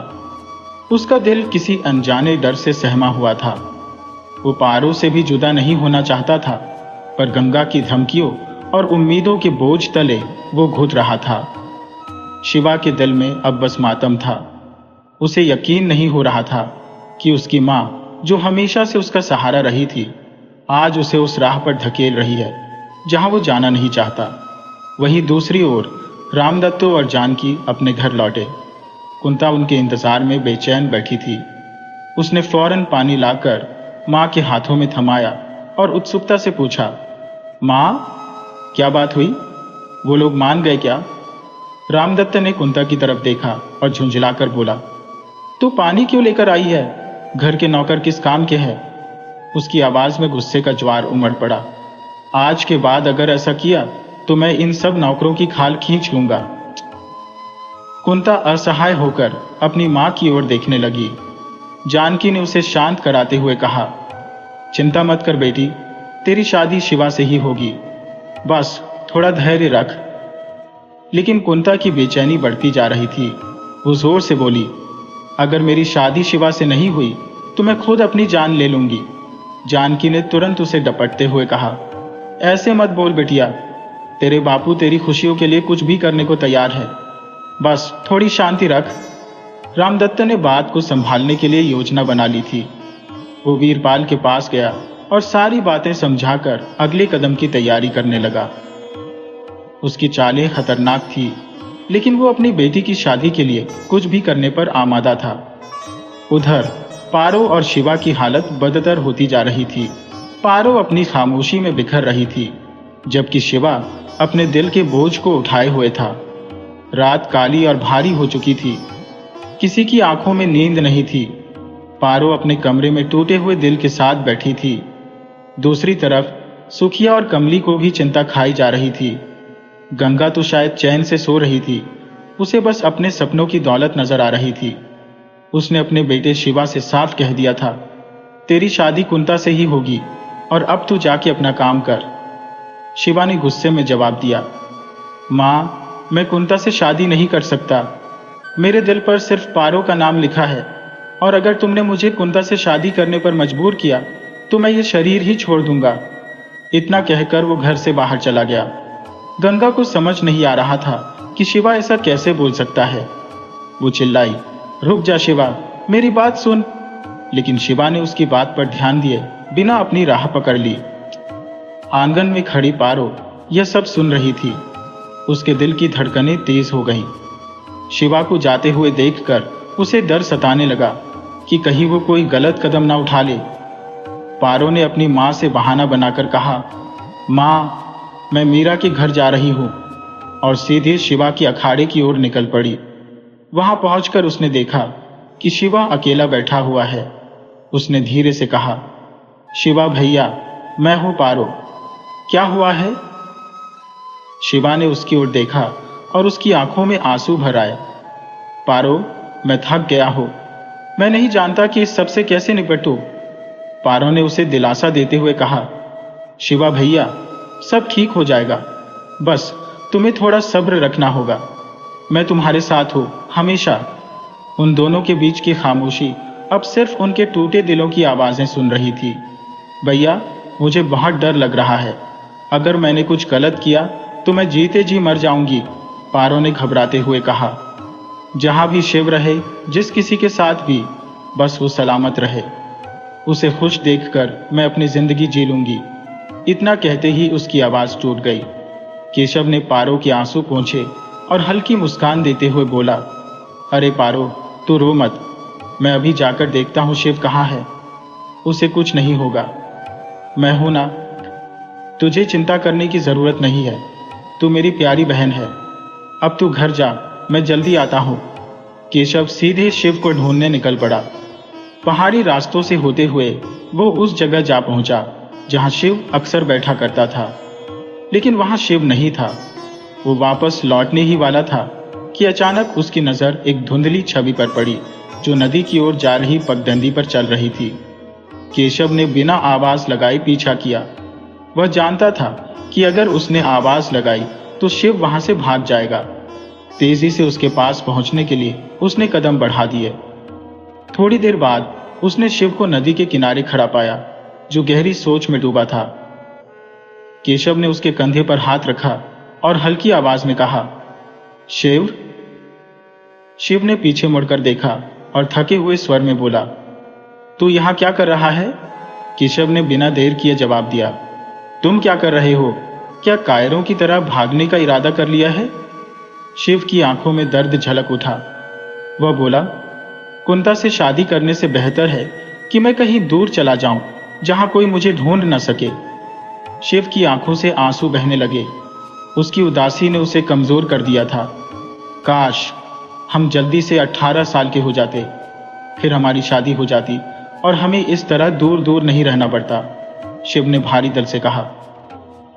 उसका दिल किसी अनजाने डर से सहमा हुआ था। वो पारो से भी जुदा नहीं होना चाहता था, पर गंगा की धमकियों और उम्मीदों के बोझ तले वो घुट रहा था। शिवा के दिल में अब बस मातम था। उसे यकीन नहीं हो रहा था कि उसकी मां, जो हमेशा से उसका सहारा रही थी, आज उसे उस राह पर धकेल रही है जहां वो जाना नहीं चाहता। वहीं दूसरी ओर रामदत्तो और जानकी अपने घर लौटे। कुंता उनके इंतजार में बेचैन बैठी थी। उसने फौरन पानी लाकर मां के हाथों में थमाया और उत्सुकता से पूछा, मां, क्या बात हुई? वो लोग मान गए क्या? रामदत्त ने कुंता की तरफ देखा और झुंझलाकर बोला, तू पानी क्यों लेकर आई है? घर के नौकर किस काम के हैं? उसकी आवाज में गुस्से का ज्वार उमड़ पड़ा। आज के बाद अगर ऐसा किया तो मैं इन सब नौकरों की खाल खींच लूंगा। कुंता असहाय होकर अपनी मां की ओर देखने लगी। जानकी ने उसे शांत कराते हुए कहा, चिंता मत कर बेटी, तेरी शादी शिवा से ही होगी, बस थोड़ा धैर्य रख। लेकिन कुंता की बेचैनी बढ़ती जा रही थी। वो जोर से बोली, अगर मेरी शादी शिवा से नहीं हुई तो मैं खुद अपनी जान ले लूंगी। जानकी ने तुरंत उसे डपटते हुए कहा, ऐसे मत बोल बेटिया, तेरे बापू तेरी खुशियों के लिए कुछ भी करने को तैयार है, बस थोड़ी शांति रख। रामदत्त ने बात को संभालने के लिए योजना बना ली थी। वो वीरपाल के पास गया और सारी बातें समझाकर अगले कदम की तैयारी करने लगा। उसकी चालें खतरनाक थी, लेकिन वो अपनी बेटी की शादी के लिए कुछ भी करने पर आमादा था। उधर पारो और शिवा की हालत बदतर होती जा रही थी। पारो अपनी खामोशी में बिखर रही थी, जबकि शिवा अपने दिल के बोझ को उठाए हुए था। रात काली और भारी हो चुकी थी। किसी की आंखों में नींद नहीं थी। पारो अपने कमरे में टूटे हुए दिल के साथ बैठी थी। दूसरी तरफ सुखिया और कमली को भी चिंता खाई जा रही थी। गंगा तो शायद चैन से सो रही थी। उसे बस अपने सपनों की दौलत नजर आ रही थी। उसने अपने बेटे शिवा से साफ कह दिया था, तेरी शादी कुंता से ही होगी और अब तू जाके अपना काम कर। शिवा ने गुस्से में जवाब दिया, मां, मैं कुंता से शादी नहीं कर सकता। मेरे दिल पर सिर्फ पारो का नाम लिखा है, और अगर तुमने मुझे कुंता से शादी करने पर मजबूर किया तो मैं ये शरीर ही छोड़ दूंगा। इतना कहकर वो घर से बाहर चला गया। गंगा को समझ नहीं आ रहा था कि शिवा ऐसा कैसे बोल सकता है। वो चिल्लाई, रुक जा शिवा, मेरी बात सुन। लेकिन शिवा ने उसकी बात पर ध्यान दिए बिना अपनी राह पकड़ ली। आंगन में खड़ी पारो यह सब सुन रही थी। उसके दिल की धड़कनें तेज हो गईं। शिवा को जाते हुए देखकर उसे डर सताने लगा कि कहीं वो कोई गलत कदम ना उठा ले। पारो ने अपनी मां से बहाना बनाकर कहा, मां, मैं मीरा के घर जा रही हूं, और सीधे शिवा की अखाड़े की ओर निकल पड़ी। वहां पहुंचकर उसने देखा कि शिवा अकेला बैठा हुआ है। उसने धीरे से कहा, शिवा भैया, मैं हूं पारो, क्या हुआ है? शिवा ने उसकी ओर देखा और उसकी आंखों में आंसू भर आए। पारो, मैं थक गया हूं, मैं नहीं जानता कि इस सब से कैसे निपटूं। पारो ने उसे दिलासा देते हुए कहा, शिवा भैया, सब ठीक हो जाएगा, बस तुम्हें थोड़ा सब्र रखना होगा। मैं तुम्हारे साथ हूं हमेशा। उन दोनों के बीच की खामोशी अब सिर्फ उनके टूटे दिलों की आवाजें सुन रही थी। भैया, मुझे बहुत डर लग रहा है। अगर मैंने कुछ गलत किया तो मैं जीते जी मर जाऊंगी, पारो ने घबराते हुए कहा। जहां भी शिव रहे, जिस किसी के साथ भी, बस वो सलामत रहे। उसे खुश देखकर मैं अपनी जिंदगी जी लूंगी। इतना कहते ही उसकी आवाज टूट गई। केशव ने पारो के आंसू पोंछे और हल्की मुस्कान देते हुए बोला, अरे पारो, तू रो मत, मैं अभी जाकर देखता हूं शिव कहाँ है। उसे कुछ नहीं होगा, मैं हूं ना। तुझे चिंता करने की जरूरत नहीं है, तू मेरी प्यारी बहन है। अब तू घर जा, मैं जल्दी आता हूं। केशव सीधे शिव को ढूंढने निकल पड़ा। पहाड़ी रास्तों से होते हुए वो उस जगह जा पहुंचा जहां शिव अक्सर बैठा करता था, लेकिन वहां शिव नहीं था। वो वापस लौटने ही वाला था कि अचानक उसकी नजर एक धुंधली छवि पर पड़ी जो नदी की ओर जा रही पगडंडी पर चल रही थी। केशव ने बिना आवाज लगाए पीछा किया। वह जानता था कि अगर उसने आवाज लगाई तो शिव वहां से भाग जाएगा। तेजी से उसके पास पहुंचने के लिए उसने कदम बढ़ा दिए। थोड़ी देर बाद उसने शिव को नदी के किनारे खड़ा पाया, जो गहरी सोच में डूबा था। केशव ने उसके कंधे पर हाथ रखा और हल्की आवाज में कहा, शिव। शिव ने पीछे मुड़कर देखा और थके हुए स्वर में बोला, तू यहां क्या कर रहा है? केशव ने बिना देर किए जवाब दिया, तुम क्या कर रहे हो? क्या कायरों की तरह भागने का इरादा कर लिया है? शिव की आंखों में दर्द झलक उठा। वह बोला, कुंता से शादी करने से बेहतर है कि मैं कहीं दूर चला जाऊं जहां कोई मुझे ढूंढ न सके। शिव की आंखों से आंसू बहने लगे। उसकी उदासी ने उसे कमजोर कर दिया था। काश हम जल्दी से 18 साल के हो जाते, फिर हमारी शादी हो जाती और हमें इस तरह दूर दूर नहीं रहना पड़ता। शिव ने भारी दिल से कहा।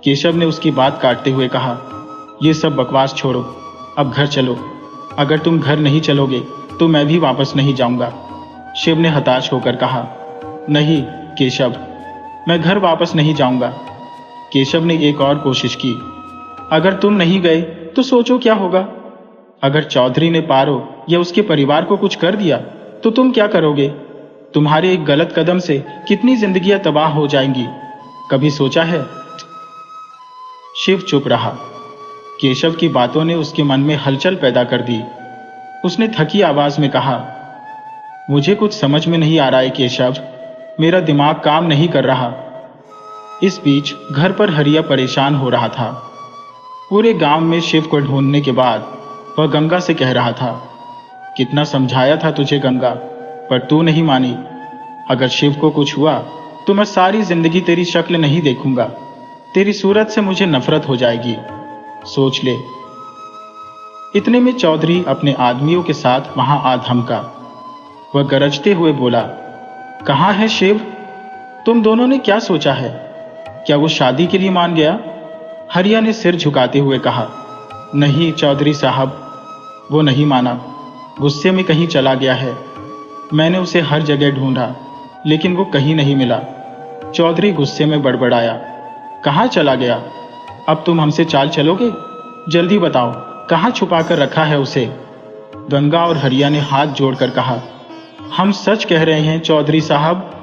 केशव ने उसकी बात काटते हुए कहा, ये सब बकवास छोड़ो, अब घर चलो। अगर तुम घर नहीं चलोगे तो मैं भी वापस नहीं जाऊंगा। शिव ने हताश होकर कहा, नहीं केशव, मैं घर वापस नहीं जाऊंगा। केशव ने एक और कोशिश की, अगर तुम नहीं गए तो सोचो क्या होगा। अगर चौधरी ने पारो या उसके परिवार को कुछ कर दिया तो तुम क्या करोगे? तुम्हारे एक गलत कदम से कितनी जिंदगियां तबाह हो जाएंगी, कभी सोचा है? शिव चुप रहा। केशव की बातों ने उसके मन में हलचल पैदा कर दी। उसने थकी आवाज में कहा, मुझे कुछ समझ में नहीं आ रहा है केशव, मेरा दिमाग काम नहीं कर रहा। इस बीच घर पर हरिया परेशान हो रहा था। पूरे गांव में शिव को ढूंढने के बाद वह गंगा से कह रहा था, कितना समझाया था तुझे गंगा, पर तू नहीं मानी। अगर शिव को कुछ हुआ तो मैं सारी जिंदगी तेरी शक्ल नहीं देखूंगा, तेरी सूरत से मुझे नफरत हो जाएगी, सोच ले। इतने में चौधरी अपने आदमियों के साथ वहां आ धमका। वह गरजते हुए बोला, कहाँ है शिव? तुम दोनों ने क्या सोचा है? क्या वो शादी के लिए मान गया? हरिया ने सिर झुकाते हुए कहा, नहीं चौधरी साहब, वो नहीं माना, गुस्से में कहीं चला गया है। मैंने उसे हर जगह ढूंढा लेकिन वो कहीं नहीं मिला। चौधरी गुस्से में बड़बड़ाया, कहाँ चला गया? अब तुम हमसे चाल चलोगे? जल्दी बताओ, कहाँ छुपा कर रखा है उसे? गंगा और हरिया ने हाथ जोड़कर कहा, हम सच कह रहे हैं चौधरी साहब,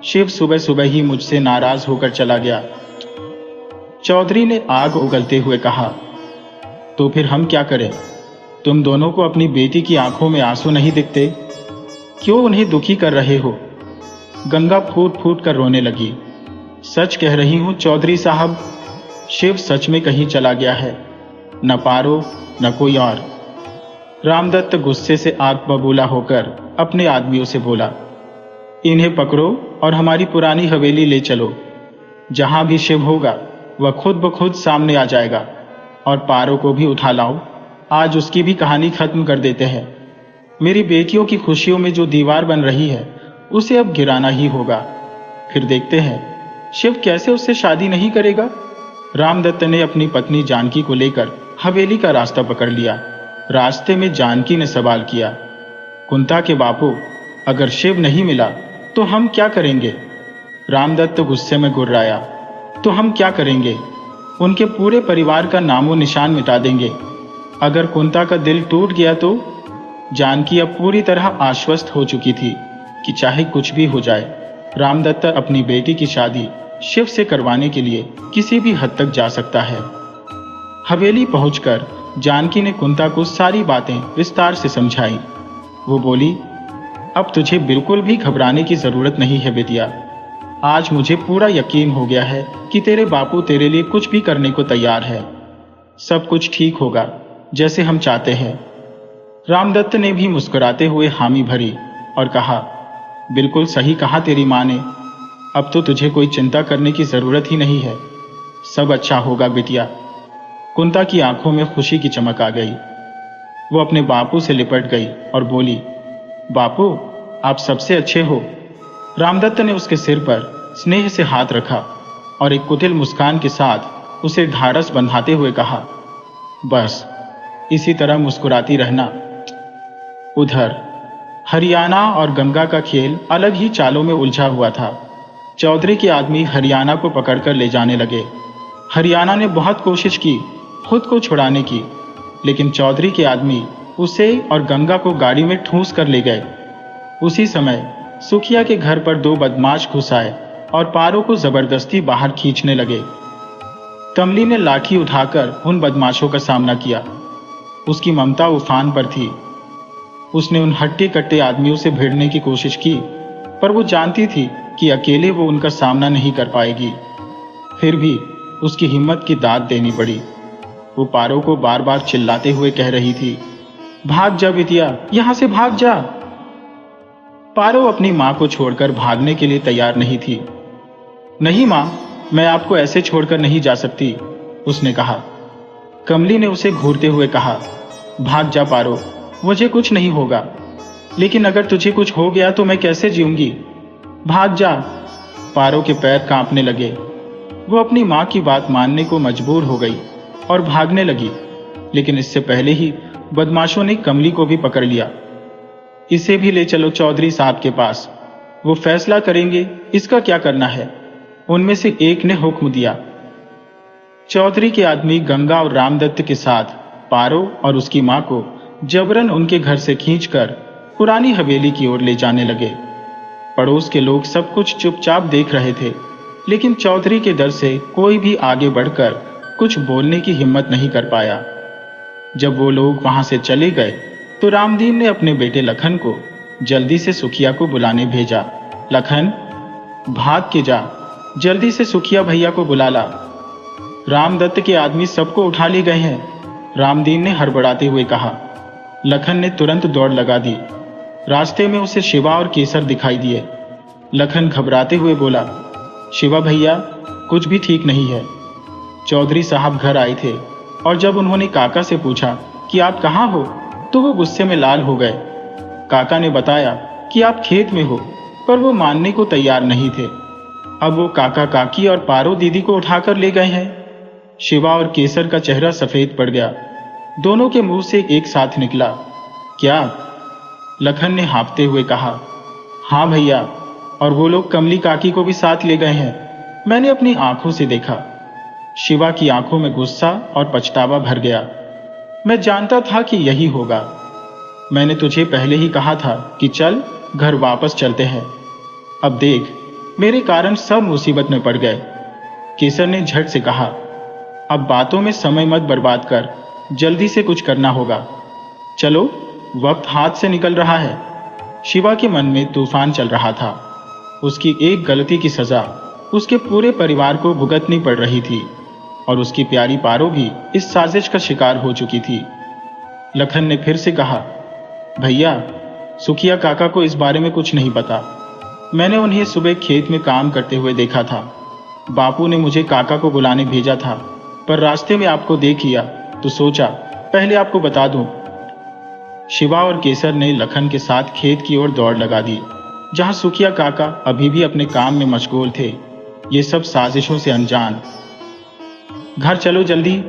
शिव सुबह सुबह ही मुझसे नाराज होकर चला गया। चौधरी ने आग उगलते हुए कहा, तो फिर हम क्या करें? तुम दोनों को अपनी बेटी की आंखों में आंसू नहीं दिखते? क्यों उन्हें दुखी कर रहे हो? गंगा फूट फूट कर रोने लगी। सच कह रही हूं चौधरी साहब, शिव सच में कहीं चला गया है, न पारो न कोई और। रामदत्त गुस्से से आग बबूला होकर अपने आदमियों से बोला, इन्हें पकड़ो और हमारी पुरानी हवेली ले चलो। जहां भी शिव होगा वह खुद ब खुद सामने आ जाएगा। और पारो को भी उठा लाओ, आज उसकी भी कहानी खत्म कर देते हैं। मेरी बेटियों की खुशियों में जो दीवार बन रही है उसे अब गिराना ही होगा। फिर देखते हैं शिव कैसे उससे शादी नहीं करेगा। रामदत्त ने अपनी पत्नी जानकी को लेकर हवेली का रास्ता पकड़ लिया। रास्ते में जानकी ने सवाल किया, कुंता के बापू, अगर शिव नहीं मिला तो हम क्या करेंगे? रामदत्त गुस्से में गुर्राया, तो हम क्या करेंगे? उनके पूरे परिवार का नामो निशान मिटा देंगे। अगर कुंता का दिल टूट गया तो? जानकी अब पूरी तरह आश्वस्त हो चुकी थी कि चाहे कुछ भी हो जाए, रामदत्त अपनी बेटी की शादी शिव से करवाने के लिए किसी भी हद तक जा सकता है। हवेली पहुंचकर जानकी ने कुंता को सारी बातें विस्तार से समझाई। वो बोली, अब तुझे बिल्कुल भी घबराने की जरूरत नहीं है बेटिया। आज मुझे पूरा यकीन हो गया है कि तेरे बापू तेरे लिए कुछ भी करने को तैयार है। सब कुछ ठीक होगा जैसे हम चाहते हैं। रामदत्त ने भी मुस्कुराते हुए हामी भरी और कहा, बिल्कुल सही कहा तेरी माँ ने। अब तो तुझे कोई चिंता करने की जरूरत ही नहीं है। सब अच्छा होगा बिटिया। कुंता की आंखों में खुशी की चमक आ गई। वो अपने बापू से लिपट गई और बोली, बापू आप सबसे अच्छे हो। रामदत्त ने उसके सिर पर स्नेह से हाथ रखा और एक कुटिल मुस्कान के साथ उसे ढाढ़स बंधाते हुए कहा, बस इसी तरह मुस्कुराती रहना। उधर हरियाणा और गंगा का खेल अलग ही चालों में उलझा हुआ था। चौधरी के आदमी हरियाणा को पकड़कर ले जाने लगे। हरियाणा ने बहुत कोशिश की खुद को छुड़ाने की, लेकिन चौधरी के आदमी उसे और गंगा को गाड़ी में ठूंस कर ले गए। उसी समय सुखिया के घर पर दो बदमाश घुस आए और पारो को जबरदस्ती बाहर खींचने लगे। कमली ने लाठी उठाकर उन बदमाशों का सामना किया। उसकी ममता उफान पर थी। उसने उन हट्टे कट्टे आदमियों से भिड़ने की कोशिश की, पर वो जानती थी कि अकेले वो उनका सामना नहीं कर पाएगी। फिर भी उसकी हिम्मत की दाद देनी पड़ी। वो पारो को बार बार चिल्लाते हुए कह रही थी, भाग जा बिटिया, यहां से भाग जा। पारो अपनी मां को छोड़कर भागने के लिए तैयार नहीं थी। नहीं मां, मैं आपको ऐसे छोड़कर नहीं जा सकती, उसने कहा। कमली ने उसे घूरते हुए कहा, भाग जा पारो, मुझे कुछ नहीं होगा। लेकिन अगर तुझे कुछ हो गया तो मैं कैसे जीऊंगी? भाग जा। पारो के पैर कांपने लगे। वो अपनी माँ की बात मानने को मजबूर हो गई और भागने लगी, लेकिन इससे पहले ही बदमाशों ने कमली को भी पकड़ लिया। इसे भी ले चलो चौधरी साहब के पास, वो फैसला करेंगे इसका क्या करना है, उनमें से एक ने हुक्म दिया। चौधरी के आदमी गंगा और रामदत्त के साथ पारो और उसकी मां को जबरन उनके घर से खींचकर पुरानी हवेली की ओर ले जाने लगे। पड़ोस के लोग सब कुछ चुपचाप देख रहे थे, लेकिन चौधरी के डर से कोई भी आगे बढ़कर कुछ बोलने की हिम्मत नहीं कर पाया। जब वो लोग वहां से चले गए तो रामदीन ने अपने बेटे लखन को जल्दी से सुखिया को बुलाने भेजा। लखन, भाग के जा, जल्दी से सुखिया भैया को बुला ला। रामदत्त के आदमी सबको उठा ले गए हैं, रामदीन ने हड़बड़ाते हुए कहा। लखन ने तुरंत दौड़ लगा दी। रास्ते में उसे शिवा और केसर दिखाई दिए। लखन घबराते हुए बोला, शिवा भैया, कुछ भी ठीक नहीं है। चौधरी साहब घर आए थे और जब उन्होंने काका से पूछा कि आप कहाँ हो तो वो गुस्से में लाल हो गए। काका ने बताया कि आप खेत में हो, पर वो मानने को तैयार नहीं थे। अब वो काका काकी और पारो दीदी को उठाकर ले गए हैं। शिवा और केसर का चेहरा सफेद पड़ गया। दोनों के मुंह से एक साथ निकला, क्या? लखन ने हाँफते हुए कहा, हाँ भैया, और वो लोग कमली काकी को भी साथ ले गए हैं, मैंने अपनी आंखों से देखा। शिवा की आंखों में गुस्सा और पछतावा भर गया। मैं जानता था कि यही होगा। मैंने तुझे पहले ही कहा था कि चल घर वापस चलते हैं। अब देख, मेरे कारण सब मुसीबत में पड़ गए। केसर ने झट से कहा, अब बातों में समय मत बर्बाद कर, जल्दी से कुछ करना होगा। चलो, वक्त हाथ से निकल रहा है। शिवा के मन में तूफान चल रहा था। उसकी एक गलती की सजा उसके पूरे परिवार को भुगतनी पड़ रही थी और उसकी प्यारी पारो भी इस साजिश का शिकार हो चुकी थी। लखन ने फिर से कहा, भैया, सुखिया काका को इस बारे में कुछ नहीं पता। मैंने उन्हें सुबह खेत में काम करते हुए देखा था। बापू ने मुझे काका को बुलाने भेजा था, पर रास्ते में आपको देख लिया तो सोचा पहले आपको बता दूं। शिवा और केसर ने लखन के साथ खेत की ओर दौड़ लगा दी, जहां सुखिया काका अभी भी अपने काम में मशगूल थे, ये सब साजिशों से अनजान। घर चलो जल्दी,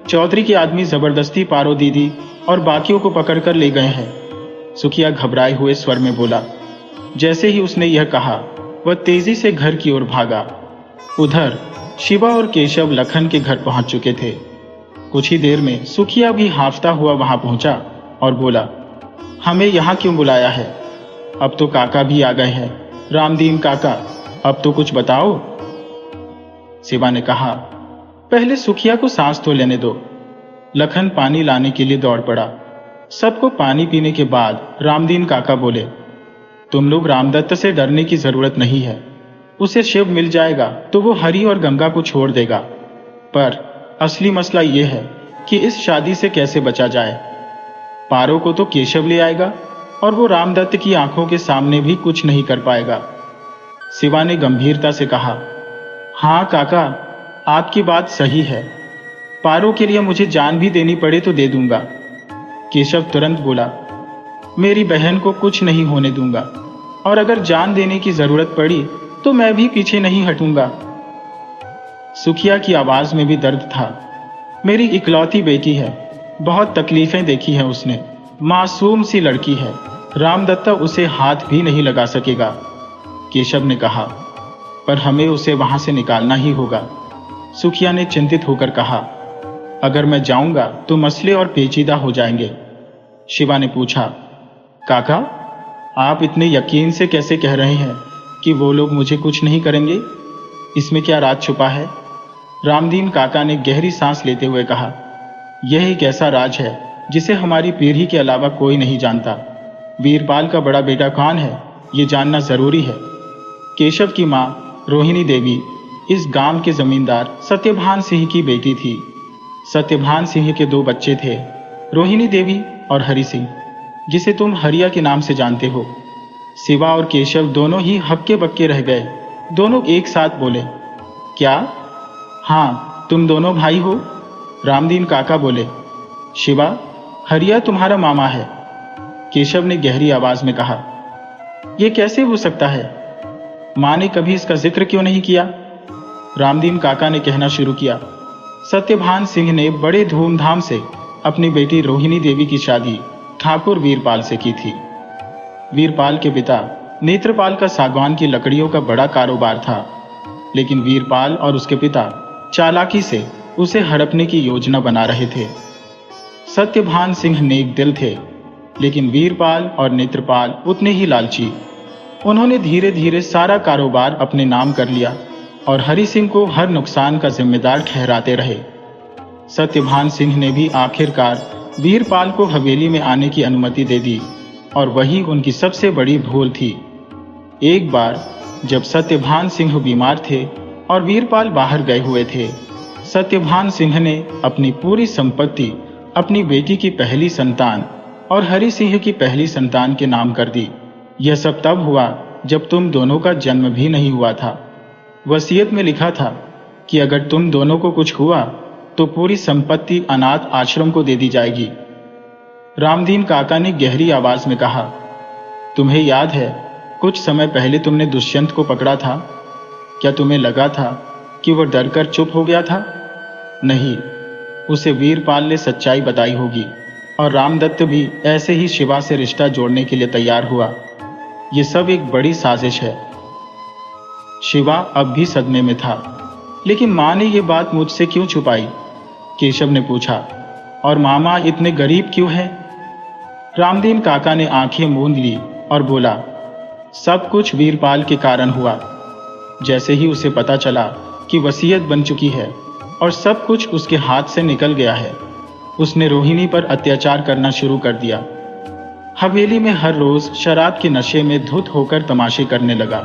चौधरी के आदमी जबरदस्ती पारो दीदी और बाकियों को पकड़कर ले गए हैं, सुखिया घबराए हुए स्वर में बोला। जैसे ही उसने यह कहा, वह तेजी से घर की ओर भागा। उधर शिवा और केशव लखन के घर पहुंच चुके थे। कुछ ही देर में सुखिया भी हांफता हुआ वहां पहुंचा और बोला, हमें यहां क्यों बुलाया है? अब तो काका भी आ गए हैं। रामदीन काका, अब तो कुछ बताओ। शिवा ने कहा, पहले सुखिया को सांस तो लेने दो। लखन पानी लाने के लिए दौड़ पड़ा। सबको पानी पीने के बाद रामदीन काका बोले, तुम लोग रामदत्त से डरने की जरूरत नहीं है। उसे शिव मिल जाएगा तो वो हरि और गंगा को छोड़ देगा। पर असली मसला यह है कि इस शादी से कैसे बचा जाए। पारो को तो केशव ले आएगा और वो रामदत्त की आंखों के सामने भी कुछ नहीं कर पाएगा। शिवा ने गंभीरता से कहा, हाँ काका, आपकी बात सही है। पारो के लिए मुझे जान भी देनी पड़े तो दे दूंगा। केशव तुरंत बोला, मेरी बहन को कुछ नहीं होने दूंगा, और अगर जान देने की जरूरत पड़ी तो मैं भी पीछे नहीं हटूंगा। सुखिया की आवाज में भी दर्द था। मेरी इकलौती बेटी है, बहुत तकलीफें देखी हैं उसने, मासूम सी लड़की है, रामदत्ता उसे हाथ भी नहीं लगा सकेगा। केशव ने कहा, पर हमें उसे वहां से निकालना ही होगा। सुखिया ने चिंतित होकर कहा, अगर मैं जाऊंगा तो मसले और पेचीदा हो जाएंगे। शिवा ने पूछा, काका, आप इतने यकीन से कैसे कह रहे हैं कि वो लोग मुझे कुछ नहीं करेंगे? इसमें क्या राज छुपा है? रामदीन काका ने गहरी सांस लेते हुए कहा, यह एक ऐसा राज है जिसे हमारी पीढ़ी के अलावा कोई नहीं जानता। वीरपाल का बड़ा बेटा कौन है, ये जानना जरूरी है। केशव की मां रोहिणी देवी इस गांव के जमींदार सत्यभान सिंह की बेटी थी। सत्यभान सिंह के 2 बच्चे थे, रोहिणी देवी और हरि सिंह, जिसे तुम हरिया के नाम से जानते हो। शिवा और केशव दोनों ही हक्के बक्के रह गए। दोनों एक साथ बोले, क्या? हाँ, तुम दोनों भाई हो? रामदीन काका बोले, शिवा, हरिया तुम्हारा मामा है। केशव ने गहरी आवाज में कहा, यह कैसे हो सकता है? मां ने कभी इसका जिक्र क्यों नहीं किया? रामदीन काका ने कहना शुरू किया, सत्यभान सिंह ने बड़े धूमधाम से अपनी बेटी रोहिणी देवी की शादी ठाकुर वीरपाल से की थी। वीरपाल के पिता नेत्रपाल का सागवान की लकड़ियों का बड़ा कारोबार था, लेकिन वीरपाल और उसके पिता चालाकी से उसे हड़पने की योजना बना रहे थे। सत्यभान सिंह नेक दिल थे, लेकिन वीरपाल और नेत्रपाल उतने ही लालची। उन्होंने धीरे धीरे सारा कारोबार अपने नाम कर लिया और हरि सिंह को हर नुकसान का जिम्मेदार ठहराते रहे। सत्यभान सिंह ने भी आखिरकार वीरपाल को हवेली में आने की अनुमति दे दी, और वही उनकी सबसे बड़ी भूल थी। एक बार जब सत्यभान सिंह बीमार थे और वीरपाल बाहर गए हुए थे, सत्यभान सिंह ने अपनी पूरी संपत्ति अपनी बेटी की पहली संतान और हरि सिंह की पहली संतान के नाम कर दी। यह सब तब हुआ जब तुम दोनों का जन्म भी नहीं हुआ था। वसीयत में लिखा था कि अगर तुम दोनों को कुछ हुआ तो पूरी संपत्ति अनाथ आश्रम को दे दी जाएगी। रामदीन काका ने गहरी आवाज में कहा, तुम्हें याद है कुछ समय पहले तुमने दुष्यंत को पकड़ा था? क्या तुम्हें लगा था कि वह डरकर चुप हो गया था? नहीं, उसे वीरपाल ने सच्चाई बताई होगी और रामदत्त भी ऐसे ही शिवा से रिश्ता जोड़ने के लिए तैयार हुआ। यह सब एक बड़ी साजिश है। शिवा अब भी सदमे में था, लेकिन मां ने यह बात मुझसे क्यों छुपाई? केशव ने पूछा, और मामा इतने गरीब क्यों हैं? रामदीन काका ने आंखें मूंद ली और बोला, सब कुछ वीरपाल के कारण हुआ। जैसे ही उसे पता चला कि वसीयत बन चुकी है और सब कुछ उसके हाथ से निकल गया है, उसने रोहिणी पर अत्याचार करना शुरू कर दिया। हवेली में हर रोज शराब के नशे में धुत होकर तमाशे करने लगा।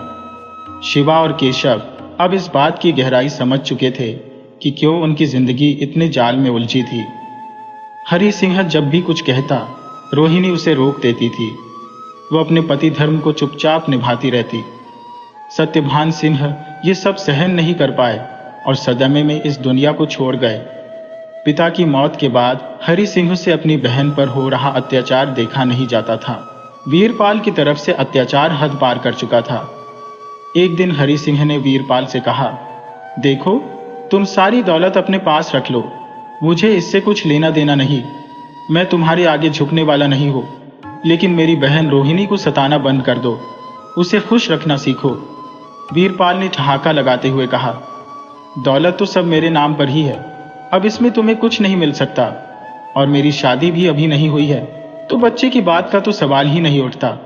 शिवा और केशव अब इस बात की गहराई समझ चुके थे कि क्यों उनकी जिंदगी इतने जाल में उलझी थी। हरि सिंह जब भी कुछ कहता, रोहिणी उसे रोक देती थी। वो अपने पति धर्म को चुपचाप निभाती रहती। सत्यभान सिंह ये सब सहन नहीं कर पाए और सदमे में इस दुनिया को छोड़ गए। पिता की मौत के बाद हरि सिंह से अपनी बहन पर हो रहा अत्याचार देखा नहीं जाता था। वीरपाल की तरफ से अत्याचार हद पार कर चुका था। एक दिन हरि सिंह ने वीरपाल से कहा, देखो, तुम सारी दौलत अपने पास रख लो, मुझे इससे कुछ लेना देना नहीं। मैं तुम्हारे आगे झुकने वाला नहीं हूं, लेकिन मेरी बहन रोहिणी को सताना बंद कर दो, उसे खुश रखना सीखो। वीरपाल ने ठहाका लगाते हुए कहा, दौलत तो सब मेरे नाम पर ही है, अब इसमें तुम्हें कुछ नहीं मिल सकता, और मेरी शादी भी अभी नहीं हुई है, तो बच्चे की बात का तो सवाल ही नहीं उठता।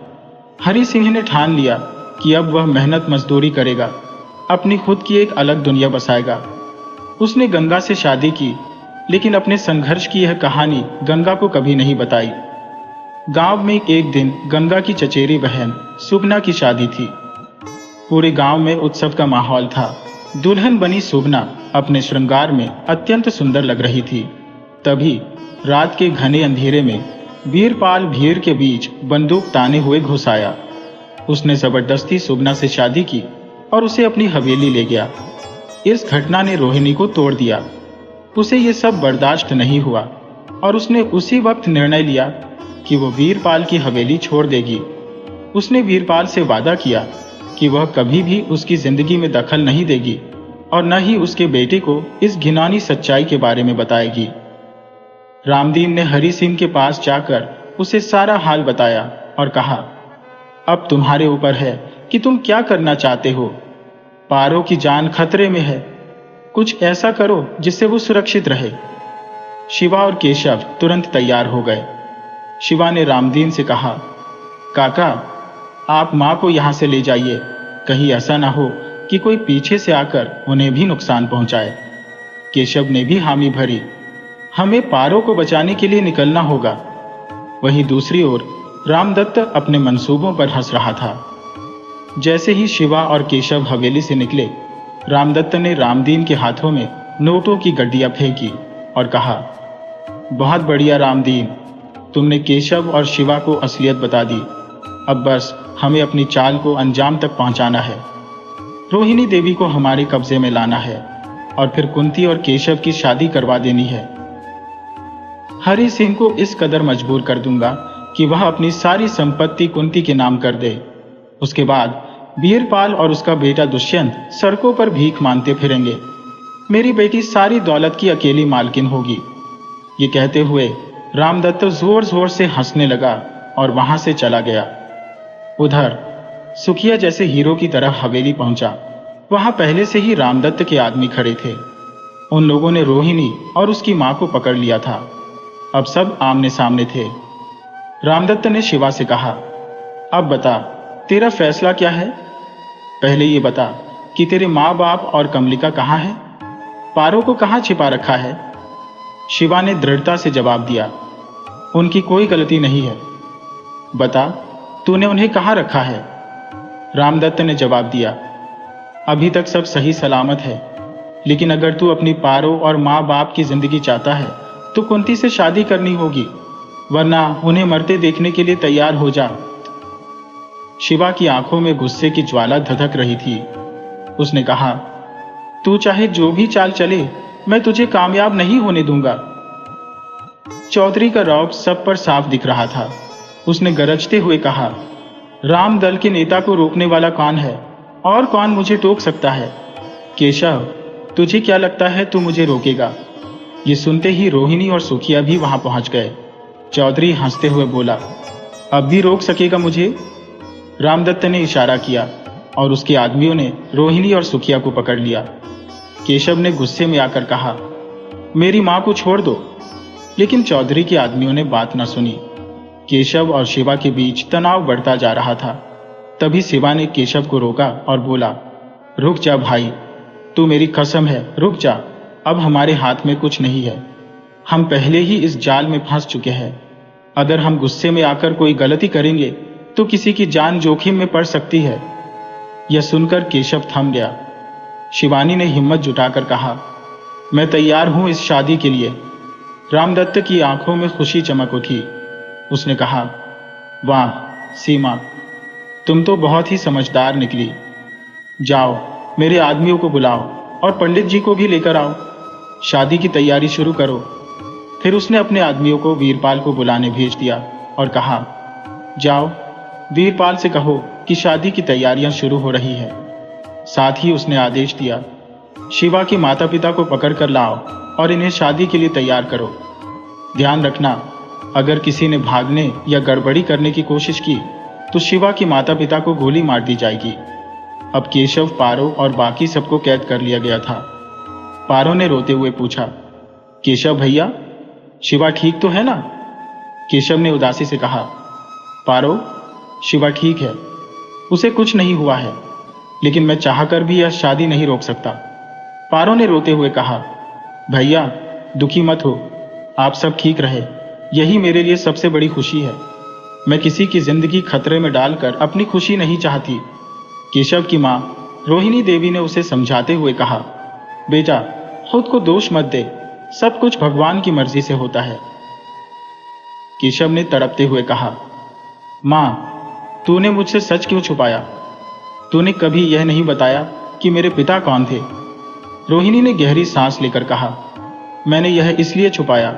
हरि सिंह ने ठान लिया कि अब वह मेहनत मजदूरी करेगा, अपनी खुद की एक अलग दुनिया बसाएगा। उसने गंगा से शादी की, लेकिन अपने संघर्ष की यह कहानी गंगा को कभी नहीं बताई। गांव में एक दिन गंगा की चचेरी बहन सुगना की शादी थी। पूरे गांव में उत्सव का माहौल था। दुल्हन बनी सुगना अपने श्रृंगार में अत्यंत सुंदर लग रही थी। तभी रात के घने अंधेरे में वीरपाल भीड़ के बीच बंदूक ताने हुए घुस आया। उसने जबरदस्ती सुगना से शादी की और उसे अपनी हवेली ले गया। इस घटना ने रोहिणी को तोड़ दिया। उसे ये सब बर्दाश्त नहीं हुआ और उसने उसी वक्त निर्णय लिया कि वो वीरपाल की हवेली छोड़ देगी। उसने वीरपाल से वादा किया कि वह कभी भी उसकी जिंदगी में दखल नहीं देगी और न ही उसके बेटे को इस घिनौनी सच्चाई के बारे में बताएगी। रामदीन ने हरि सिंह के पास जाकर उसे सारा हाल बताया और कहा, अब तुम्हारे ऊपर है कि तुम क्या करना चाहते हो। पारो की जान खतरे में है, कुछ ऐसा करो जिससे वो सुरक्षित रहे। शिवा और केशव तुरंत तैयार हो गए। शिवा ने रामदीन से कहा, काका, आप मां को यहां से ले जाइए, कहीं ऐसा ना हो कि कोई पीछे से आकर उन्हें भी नुकसान पहुंचाए। केशव ने भी हामी भरी, हमें पारो को बचाने के लिए निकलना होगा। वहीं दूसरी ओर रामदत्त अपने मंसूबों पर हंस रहा था। जैसे ही शिवा और केशव हवेली से निकले, रामदत्त ने रामदीन के हाथों में नोटों की गड्डियां फेंकी और कहा, बहुत बढ़िया रामदीन, तुमने केशव और शिवा को असलियत बता दी। अब बस हमें अपनी चाल को अंजाम तक पहुंचाना है। रोहिणी देवी को हमारे कब्जे में लाना है और फिर कुंती और केशव की शादी करवा देनी है। हरि सिंह को इस कदर मजबूर कर दूंगा कि वह अपनी सारी संपत्ति कुंती के नाम कर दे। उसके बाद वीरपाल और उसका बेटा दुष्यंत सड़कों पर भीख मांगते फिरेंगे। मेरी बेटी सारी दौलत की अकेली मालकिन होगी। ये कहते हुए रामदत्त जोर जोर से हंसने लगा और वहां से चला गया। उधर सुखिया जैसे हीरो की तरह हवेली पहुंचा। वहां पहले से ही रामदत्त के आदमी खड़े थे। उन लोगों ने रोहिणी और उसकी मां को पकड़ लिया था। अब सब आमने सामने थे। रामदत्त ने शिवा से कहा, अब बता, तेरा फैसला क्या है? पहले ये बता कि तेरे माँ बाप और कमलिका कहाँ है? पारो को कहाँ छिपा रखा है? शिवा ने दृढ़ता से जवाब दिया, उनकी कोई गलती नहीं है। बता, तूने उन्हें कहाँ रखा है? रामदत्त ने जवाब दिया, अभी तक सब सही सलामत है, लेकिन अगर तू अपनी पारो और माँ बाप की जिंदगी चाहता है तो कुंती से शादी करनी होगी, वरना उन्हें मरते देखने के लिए तैयार हो जा। शिवा की आंखों में गुस्से की ज्वाला धधक रही थी। उसने कहा, तू चाहे जो भी चाल चले, मैं तुझे कामयाब नहीं होने दूंगा। चौधरी का रौब सब पर साफ दिख रहा था। उसने गरजते हुए कहा, राम दल के नेता को रोकने वाला कौन है और कौन मुझे टोक सकता है? केशव, तुझे क्या लगता है तू मुझे रोकेगा? ये सुनते ही रोहिणी और सुखिया भी वहां पहुंच गए। चौधरी हंसते हुए बोला, अब भी रोक सकेगा मुझे? रामदत्त ने इशारा किया और उसके आदमियों ने रोहिणी और सुखिया को पकड़ लिया। केशव ने गुस्से में आकर कहा, मेरी मां को छोड़ दो, लेकिन चौधरी के आदमियों ने बात न सुनी। केशव और शिवा के बीच तनाव बढ़ता जा रहा था। तभी शिवा ने केशव को रोका और बोला, रुक जा भाई, तू मेरी कसम है, रुक जा। अब हमारे हाथ में कुछ नहीं है। हम पहले ही इस जाल में फंस चुके हैं। अगर हम गुस्से में आकर कोई गलती करेंगे तो किसी की जान जोखिम में पड़ सकती है। यह सुनकर केशव थम गया। शिवानी ने हिम्मत जुटाकर कहा, मैं तैयार हूं इस शादी के लिए। रामदत्त की आंखों में खुशी चमक उठी। उसने कहा, वाह सीमा, तुम तो बहुत ही समझदार निकली। जाओ, मेरे आदमियों को बुलाओ और पंडित जी को भी लेकर आओ। शादी की तैयारी शुरू करो। फिर उसने अपने आदमियों को वीरपाल को बुलाने भेज दिया और कहा, जाओ, वीरपाल से कहो कि शादी की तैयारियां शुरू हो रही है। साथ ही उसने आदेश दिया, शिवा के माता पिता को पकड़ कर लाओ और इन्हें शादी के लिए तैयार करो। ध्यान रखना, अगर किसी ने भागने या गड़बड़ी करने की कोशिश की तो शिवा के माता पिता को गोली मार दी जाएगी। अब केशव, पारो और बाकी सबको कैद कर लिया गया था। पारो ने रोते हुए पूछा, केशव भैया, शिवा ठीक तो है ना? केशव ने उदासी से कहा, पारो, शिवा ठीक है, उसे कुछ नहीं हुआ है, लेकिन मैं चाहकर भी यह शादी नहीं रोक सकता। पारो ने रोते हुए कहा, भैया दुखी मत हो, आप सब ठीक रहे, यही मेरे लिए सबसे बड़ी खुशी है। मैं किसी की जिंदगी खतरे में डालकर अपनी खुशी नहीं चाहती। केशव की मां रोहिणी देवी ने उसे समझाते हुए कहा, बेटा खुद को दोष मत दे, सब कुछ भगवान की मर्जी से होता है। केशव ने तड़पते हुए कहा, मां, तूने मुझसे सच क्यों छुपाया? तूने कभी यह नहीं बताया कि मेरे पिता कौन थे? रोहिणी ने गहरी सांस लेकर कहा, मैंने यह इसलिए छुपाया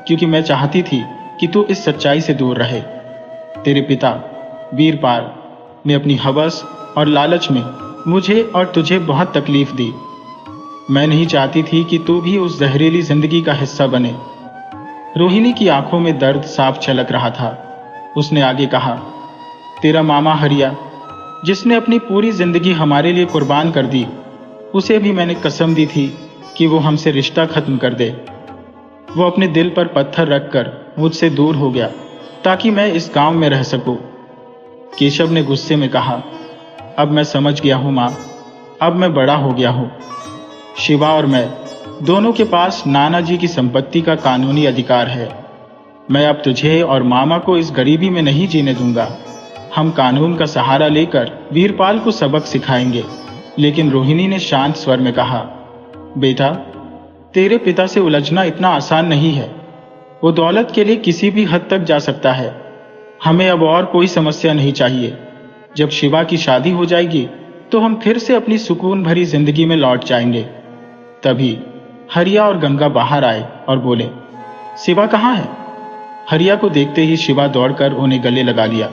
क्योंकि मैं चाहती थी कि तू इस सच्चाई से दूर रहे। तेरे पिता वीरपाल ने अपनी हवस और लालच में मुझे और तुझे बहुत तकलीफ दी। मैं नहीं चाहती थी कि तू भी उस जहरीली जिंदगी का हिस्सा बने। रोहिणी की आंखों में दर्द साफ छलक रहा था। उसने आगे कहा, तेरा मामा हरिया, जिसने अपनी पूरी जिंदगी हमारे लिए कुर्बान कर दी, उसे भी मैंने कसम दी थी कि वो हमसे रिश्ता खत्म कर दे। वो अपने दिल पर पत्थर रखकर मुझसे दूर हो गया ताकि मैं इस गांव में रह सकूं। केशव ने गुस्से में कहा, अब मैं समझ गया हूं मां, अब मैं बड़ा हो गया हूं। शिवा और मैं दोनों के पास नाना जी की संपत्ति का कानूनी अधिकार है। मैं अब तुझे और मामा को इस गरीबी में नहीं जीने दूंगा। हम कानून का सहारा लेकर वीरपाल को सबक सिखाएंगे। लेकिन रोहिणी ने शांत स्वर में कहा, बेटा, तेरे पिता से उलझना इतना आसान नहीं है। वो दौलत के लिए किसी भी हद तक जा सकता है। हमें अब और कोई समस्या नहीं चाहिए। जब शिवा की शादी हो जाएगी तो हम फिर से अपनी सुकून भरी जिंदगी में लौट जाएंगे। तभी हरिया और गंगा बाहर आए और बोले, शिवा कहाँ है? हरिया को देखते ही शिवा दौड़कर उन्हें गले लगा लिया।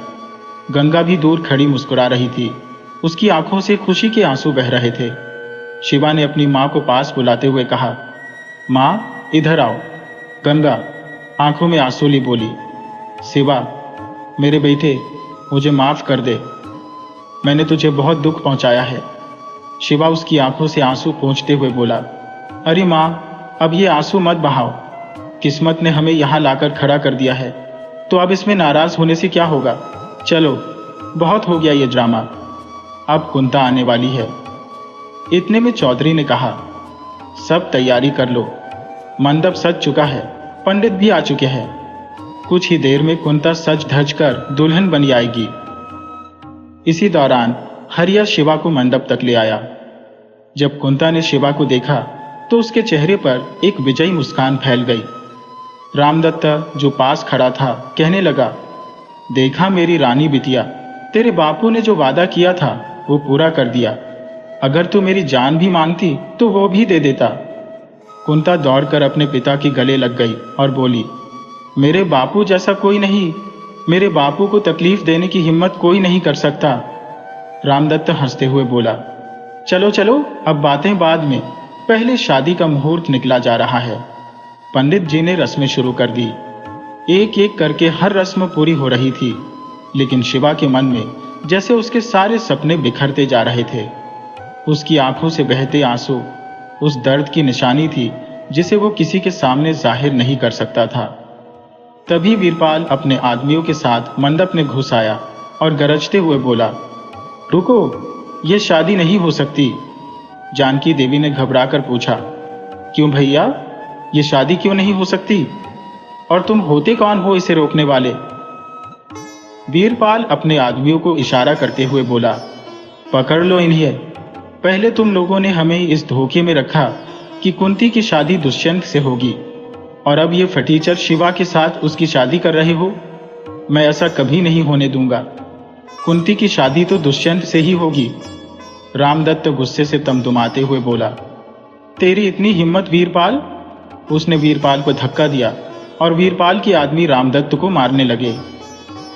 गंगा भी दूर खड़ी मुस्कुरा रही थी। उसकी आंखों से खुशी के आंसू बह रहे थे। शिवा ने अपनी माँ को पास बुलाते हुए कहा, माँ इधर आओ। गंगा आंखों में आंसू ली बोली, शिवा मेरे बेटे, मुझे माफ कर दे, मैंने तुझे बहुत दुख पहुंचाया है। शिवा उसकी आंखों से आंसू पोंछते हुए बोला, अरे माँ अब ये आंसू मत बहाओ, किस्मत ने हमें यहाँ लाकर खड़ा कर दिया है, तो अब इसमें नाराज होने से क्या होगा। चलो बहुत हो गया ये ड्रामा, अब कुंता आने वाली है। इतने में चौधरी ने कहा, सब तैयारी कर लो, मंडप सज चुका है, पंडित भी आ चुके हैं, कुछ ही देर में कुंता सज धज कर दुल्हन बनी आएगी। इसी दौरान हरिया शिवा को मंडप तक ले आया। जब कुंता ने शिवा को देखा तो उसके चेहरे पर एक विजयी मुस्कान फैल गई। रामदत्त जो पास खड़ा था कहने लगा, देखा मेरी रानी बिटिया, तेरे बापू ने जो वादा किया था वो पूरा कर दिया, अगर तू मेरी जान भी मांगती तो वो भी दे देता। कुंता दौड़कर अपने पिता के गले लग गई और बोली, मेरे बापू जैसा कोई नहीं, मेरे बापू को तकलीफ देने की हिम्मत कोई नहीं कर सकता। रामदत्त हंसते हुए बोला, चलो चलो अब बातें बाद में, पहले शादी का मुहूर्त निकला जा रहा है। पंडित जी ने रस्में शुरू कर दी। एक एक करके हर रस्म पूरी हो रही थी, लेकिन शिवा के मन में जैसे उसके सारे सपने बिखरते जा रहे थे। उसकी आंखों से बहते आंसू उस दर्द की निशानी थी जिसे वो किसी के सामने जाहिर नहीं कर सकता था। तभी वीरपाल अपने आदमियों के साथ मंडप में घुस आया और गरजते हुए बोला, रुको, ये शादी नहीं हो सकती। जानकी देवी ने घबराकर पूछा, क्यों भैया, ये शादी क्यों नहीं हो सकती, और तुम होते कौन हो इसे रोकने वाले। वीरपाल अपने आदमियों को इशारा करते हुए बोला, पकड़ लो इन्हें, पहले तुम लोगों ने हमें इस धोखे में रखा कि कुंती की शादी दुष्यंत से होगी, और अब ये फटीचर शिवा के साथ उसकी शादी कर रहे हो। मैं ऐसा कभी नहीं होने दूंगा, कुंती की शादी तो दुष्यंत से ही होगी। रामदत्त गुस्से से तमतमाते हुए बोला, तेरी इतनी हिम्मत वीरपाल। उसने वीरपाल को धक्का दिया और वीरपाल के आदमी रामदत्त को मारने लगे।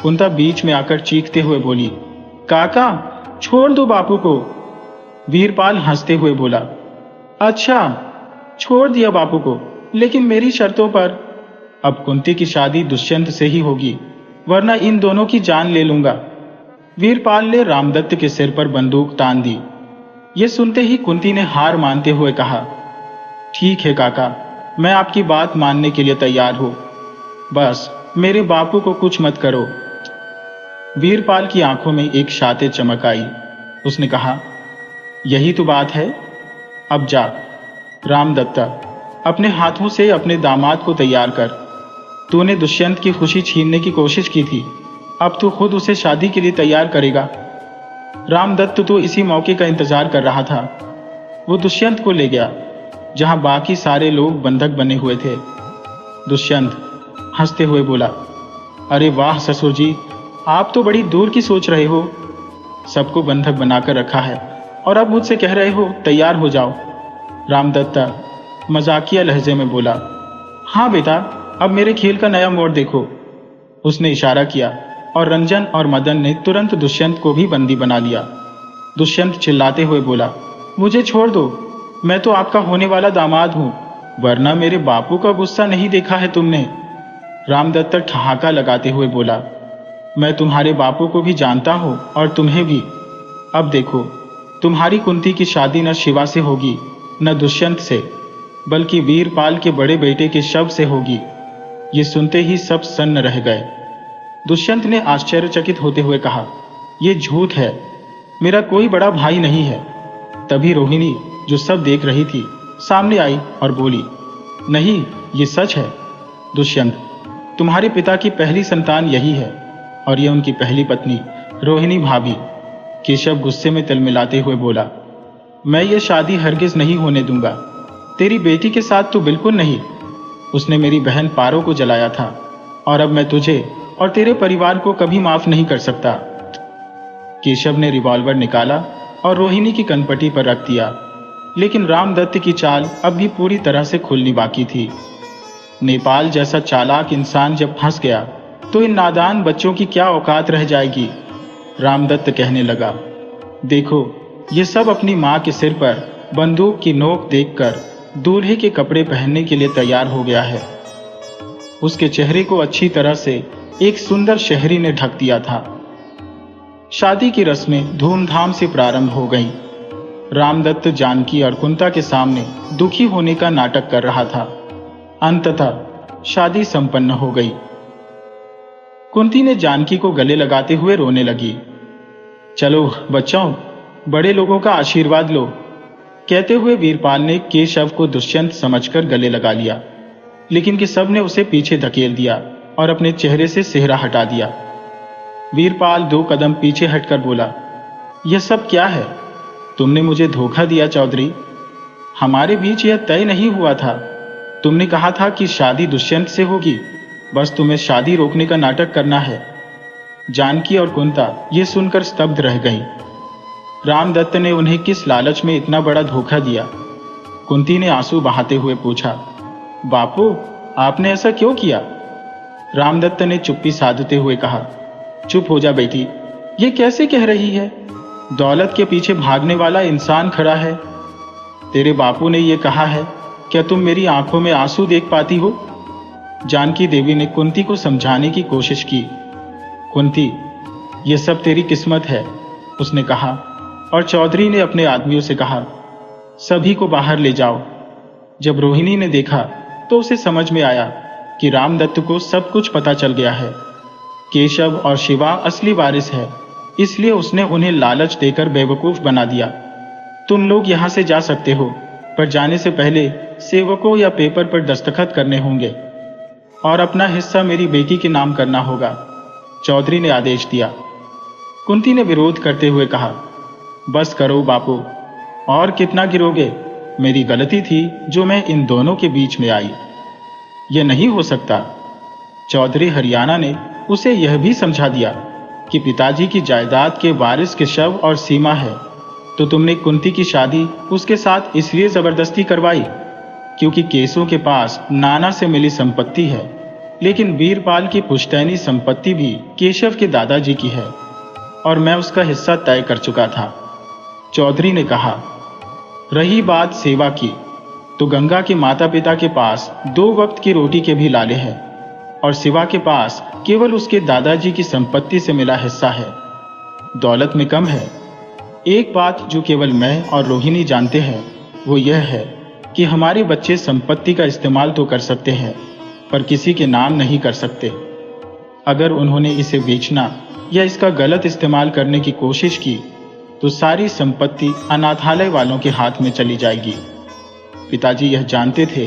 कुंता बीच में आकर चीखते हुए बोली, काका छोड़ दो बापू को। वीरपाल हंसते हुए बोला, अच्छा छोड़ दिया बापू को, लेकिन मेरी शर्तों पर। अब कुंती की शादी दुष्यंत से ही होगी, वरना इन दोनों की जान ले लूंगा। वीरपाल ने रामदत्त के सिर पर बंदूक तान दी। यह सुनते ही कुंती ने हार मानते हुए कहा, ठीक है काका, मैं आपकी बात मानने के लिए तैयार हूं, बस मेरे बापू को कुछ मत करो। वीरपाल की आंखों में एक शाते चमक आई। उसने कहा, यही तो बात है, अब जा। रामदत्ता, अपने हाथों से अपने दामाद को तैयार कर। तूने दुष्यंत की खुशी छीनने की कोशिश की थी, अब तू खुद उसे शादी के लिए तैयार करेगा। रामदत्त तो इसी मौके का इंतजार कर रहा था। वो दुष्यंत को ले गया जहां बाकी सारे लोग बंधक बने हुए थे। दुष्यंत हंसते हुए बोला, अरे वाह ससुर जी, आप तो बड़ी दूर की सोच रहे हो। सबको बंधक बनाकर रखा है और अब मुझसे कह रहे हो तैयार हो जाओ। रामदत्ता मजाकिया लहजे में बोला, हाँ बेटा, अब मेरे खेल का नया मोड़ देखो। उसने इशारा किया और रंजन और मदन ने तुरंत दुष्यंत को भी बंदी बना लिया। दुष्यंत चिल्लाते हुए बोला, मुझे छोड़ दो, मैं तो आपका होने वाला दामाद हूं, वरना मेरे बापू का गुस्सा नहीं देखा है तुमने। रामदत्त ठहाका लगाते हुए बोला, मैं तुम्हारे बापू को भी जानता हूं और तुम्हें भी। अब देखो, तुम्हारी कुंती की शादी न शिवा से होगी न दुष्यंत से, बल्कि वीरपाल के बड़े बेटे के शव से होगी। ये सुनते ही सब सन्न रह गए। दुष्यंत ने आश्चर्यचकित होते हुए कहा, यह झूठ है, मेरा कोई बड़ा भाई नहीं है। तभी रोहिणी, जो सब देख रही थी, सामने आई और बोली, नहीं, ये सच है। दुष्यंत, तुम्हारे पिता की पहली संतान यही है और यह उनकी पहली पत्नी रोहिणी भाभी। केशव गुस्से में तिलमिलाते हुए बोला, मैं ये शादी हरगिज नहीं होने दूंगा, तेरी बेटी के साथ तो बिल्कुल नहीं। उसने मेरी बहन पारो को जलाया था और अब मैं तुझे और तेरे परिवार को कभी माफ नहीं कर सकता। केशव ने रिवॉल्वर निकाला और रोहिणी की कनपटी पर रख दिया, लेकिन रामदत्त की चाल अब भी पूरी तरह से खुलनी बाकी थी। नेपाल जैसा चालाक इंसान जब फंस गया तो इन नादान बच्चों की क्या औकात रह जाएगी। रामदत्त कहने लगा, देखो ये सब अपनी माँ के सिर पर बंदूक की नोक देखकर दूल्हे के कपड़े पहनने के लिए तैयार हो गया है। उसके चेहरे को अच्छी तरह से एक सुंदर शहरी ने ढक दिया था। शादी की रस्में धूमधाम से प्रारंभ हो गईं। रामदत्त जानकी और कुंता के सामने दुखी होने का नाटक कर रहा था। अंततः शादी संपन्न हो गई। कुंती ने जानकी को गले लगाते हुए रोने लगी। चलो बच्चों, बड़े लोगों का आशीर्वाद लो, कहते हुए वीरपाल ने केशव को दुष्यंत समझकर गले लगा लिया, लेकिन कि सब ने उसे पीछे धकेल दिया और अपने चेहरे से सेहरा हटा दिया। वीरपाल 2 कदम पीछे हटकर बोला, यह सब क्या है? तुमने मुझे धोखा दिया चौधरी। हमारे बीच यह तय नहीं हुआ था। तुमने कहा था कि शादी दुष्यंत से होगी, बस तुम्हें शादी रोकने का नाटक करना है। जानकी और कुंता ये सुनकर स्तब्ध रह गईं। रामदत्त ने उन्हें किस लालच में इतना बड़ा धोखा दिया? कुंती ने आंसू बहाते हुए पूछा, बापू आपने ऐसा क्यों किया? रामदत्त ने चुप्पी साधते हुए कहा, चुप हो जा बेटी, ये कैसे कह रही है? दौलत के पीछे भागने वाला इंसान खड़ा है। तेरे बापू ने यह कहा है, क्या तुम मेरी आंखों में आंसू देख पाती हो? जानकी देवी ने कुंती को समझाने की कोशिश की। कुंती, यह सब तेरी किस्मत है, उसने कहा, और चौधरी ने अपने आदमियों से कहा, सभी को बाहर ले जाओ। जब रोहिणी ने देखा तो उसे समझ में आया कि रामदत्त को सब कुछ पता चल गया है। केशव और शिवा असली वारिस है, इसलिए उसने उन्हें लालच देकर बेवकूफ बना दिया। तुम लोग यहां से जा सकते हो, पर जाने से पहले सेवकों या पेपर पर दस्तखत करने होंगे और अपना हिस्सा मेरी बेटी के नाम करना होगा, चौधरी ने आदेश दिया। कुंती ने विरोध करते हुए कहा, बस करो बापू, और कितना गिरोगे? मेरी गलती थी जो मैं इन दोनों के बीच में आई। यह नहीं हो सकता। चौधरी हरियाणा ने उसे यह भी समझा दिया कि पिताजी की जायदाद के वारिस के शव और सीमा है, तो तुमने कुंती की शादी उसके साथ इसलिए जबरदस्ती करवाई क्योंकि केसों के पास नाना से मिली संपत्ति है, लेकिन वीरपाल की पुश्तैनी संपत्ति भी केशव के दादाजी की है और मैं उसका हिस्सा तय कर चुका था, चौधरी ने कहा। रही बात सेवा की, तो गंगा के माता पिता के पास 2 वक्त की रोटी के भी लाले हैं और शिवा के पास केवल उसके दादाजी की संपत्ति से मिला हिस्सा है। दौलत में कम है। एक बात जो केवल मैं और रोहिणी जानते हैं वो यह है कि हमारे बच्चे संपत्ति का इस्तेमाल तो कर सकते हैं, पर किसी के नाम नहीं कर सकते। अगर उन्होंने इसे बेचना या इसका गलत इस्तेमाल करने की कोशिश की तो सारी संपत्ति अनाथालय वालों के हाथ में चली जाएगी। पिताजी यह जानते थे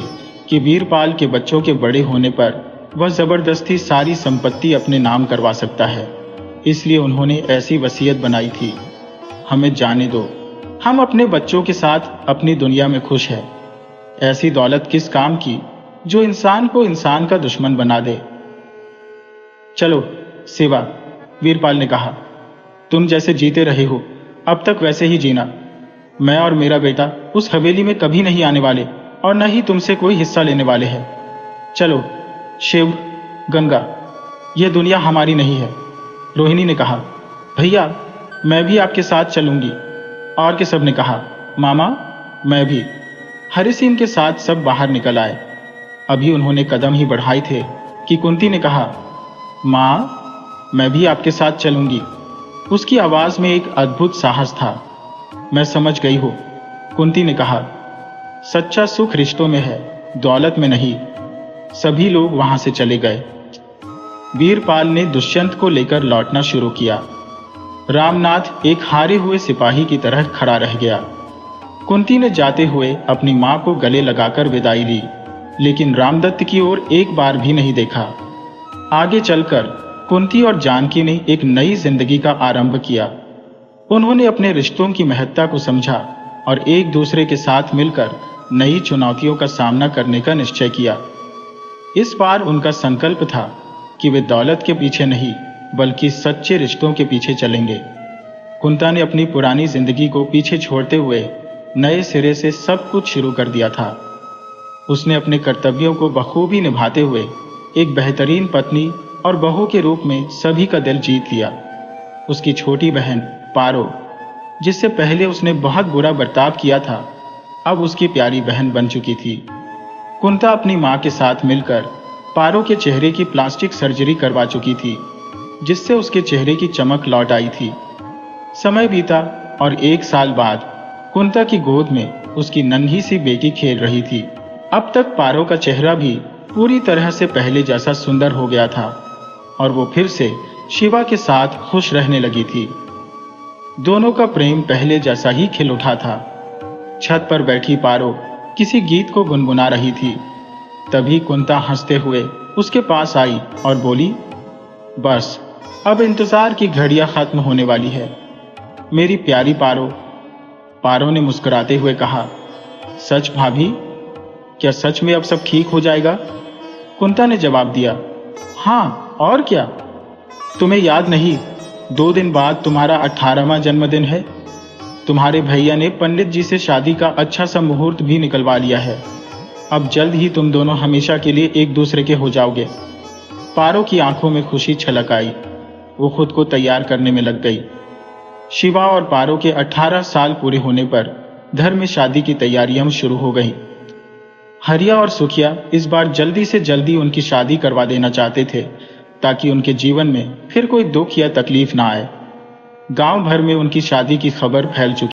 कि वीरपाल के बच्चों के बड़े होने पर वह जबरदस्ती सारी संपत्ति अपने नाम करवा सकता है, इसलिए उन्होंने ऐसी वसीयत बनाई थी, हमें जाने दो, हम अपने बच्चों के साथ अपनी दुनिया में खुश हैं। ऐसी दौलत किस काम की जो इंसान को इंसान का दुश्मन बना दे। चलो सेवा, वीरपाल ने कहा, तुम जैसे जीते रहे हो अब तक वैसे ही जीना। मैं और मेरा बेटा उस हवेली में कभी नहीं आने वाले और न ही तुमसे कोई हिस्सा लेने वाले हैं। चलो शिव, गंगा, यह दुनिया हमारी नहीं है। रोहिणी ने कहा, भैया मैं भी आपके साथ चलूंगी। और के सब ने कहा, मामा मैं भी। हरि सिंह के साथ सब बाहर निकल आए। अभी उन्होंने कदम ही बढ़ाए थे कि कुंती ने कहा, माँ मैं भी आपके साथ चलूंगी। उसकी आवाज में एक अद्भुत साहस था। मैं समझ गई हूं, कुंती ने कहा, सच्चा सुख रिश्तों में है, दौलत में नहीं। सभी लोग वहां से चले गए। वीरपाल ने दुष्यंत को लेकर लौटना शुरू किया। रामनाथ एक हारे हुए सिपाही की तरह खड़ा रह गया। कुंती ने जाते हुए अपनी मां को गले लगाकर विदाई ली, लेकिन रामदत्त की ओर एक बार भी नहीं देखा। आगे चलकर कुंती और जानकी ने एक नई जिंदगी का आरंभ किया। उन्होंने अपने रिश्तों की महत्ता को समझा और एक दूसरे के साथ मिलकर नई चुनौतियों का सामना करने का निश्चय किया। इस बार उनका संकल्प था कि वे दौलत के पीछे नहीं बल्कि सच्चे रिश्तों के पीछे चलेंगे। कुंता ने अपनी पुरानी जिंदगी को पीछे छोड़ते हुए नए सिरे से सब कुछ शुरू कर दिया था। उसने अपने कर्तव्यों को बखूबी निभाते हुए एक बेहतरीन पत्नी और बहू के रूप में सभी का दिल जीत लिया। उसकी छोटी बहन पारो, जिससे पहले उसने बहुत बुरा बर्ताव किया था, अब उसकी प्यारी बहन बन चुकी थी। कुंता अपनी मां के साथ मिलकर पारो के चेहरे की प्लास्टिक सर्जरी करवा चुकी थी, जिससे उसके चेहरे की चमक लौट आई थी। समय बीता और 1 साल बाद कुंता की गोद में उसकी नन्ही सी बेटी खेल रही थी। अब तक पारो का चेहरा भी पूरी तरह से पहले जैसा सुंदर हो गया था और वो फिर से शिवा के साथ खुश रहने लगी थी। दोनों का प्रेम पहले जैसा ही खिल उठा था। छत पर बैठी पारो किसी गीत को गुनगुना रही थी। तभी कुंता हंसते हुए उसके पास आई और बोली, बस अब इंतजार की घड़ियां खत्म होने वाली है मेरी प्यारी पारो। पारो ने मुस्कुराते हुए कहा, सच भाभी? क्या सच में अब सब ठीक हो जाएगा? कुंता ने जवाब दिया, हाँ और क्या। तुम्हें याद नहीं, 2 दिन बाद तुम्हारा 18वां जन्मदिन है। तुम्हारे भैया ने पंडित जी से शादी का अच्छा सा मुहूर्त भी निकलवा लिया है। अब जल्द ही तुम दोनों हमेशा के लिए एक दूसरे के हो जाओगे। पारो की आंखों में खुशी छलक आई। वो खुद को तैयार करने में लग गई। शिवा और पारो के 18 साल पूरे होने पर घर में शादी की तैयारियां शुरू हो गईं। हरिया और सुखिया इस बार जल्दी से जल्दी उनकी शादी करवा देना चाहते थे, ताकि उनके जीवन में फिर कोई दुख या तकलीफ ना आए। गांव भर में उनकी शादी की खबर फैल चुकी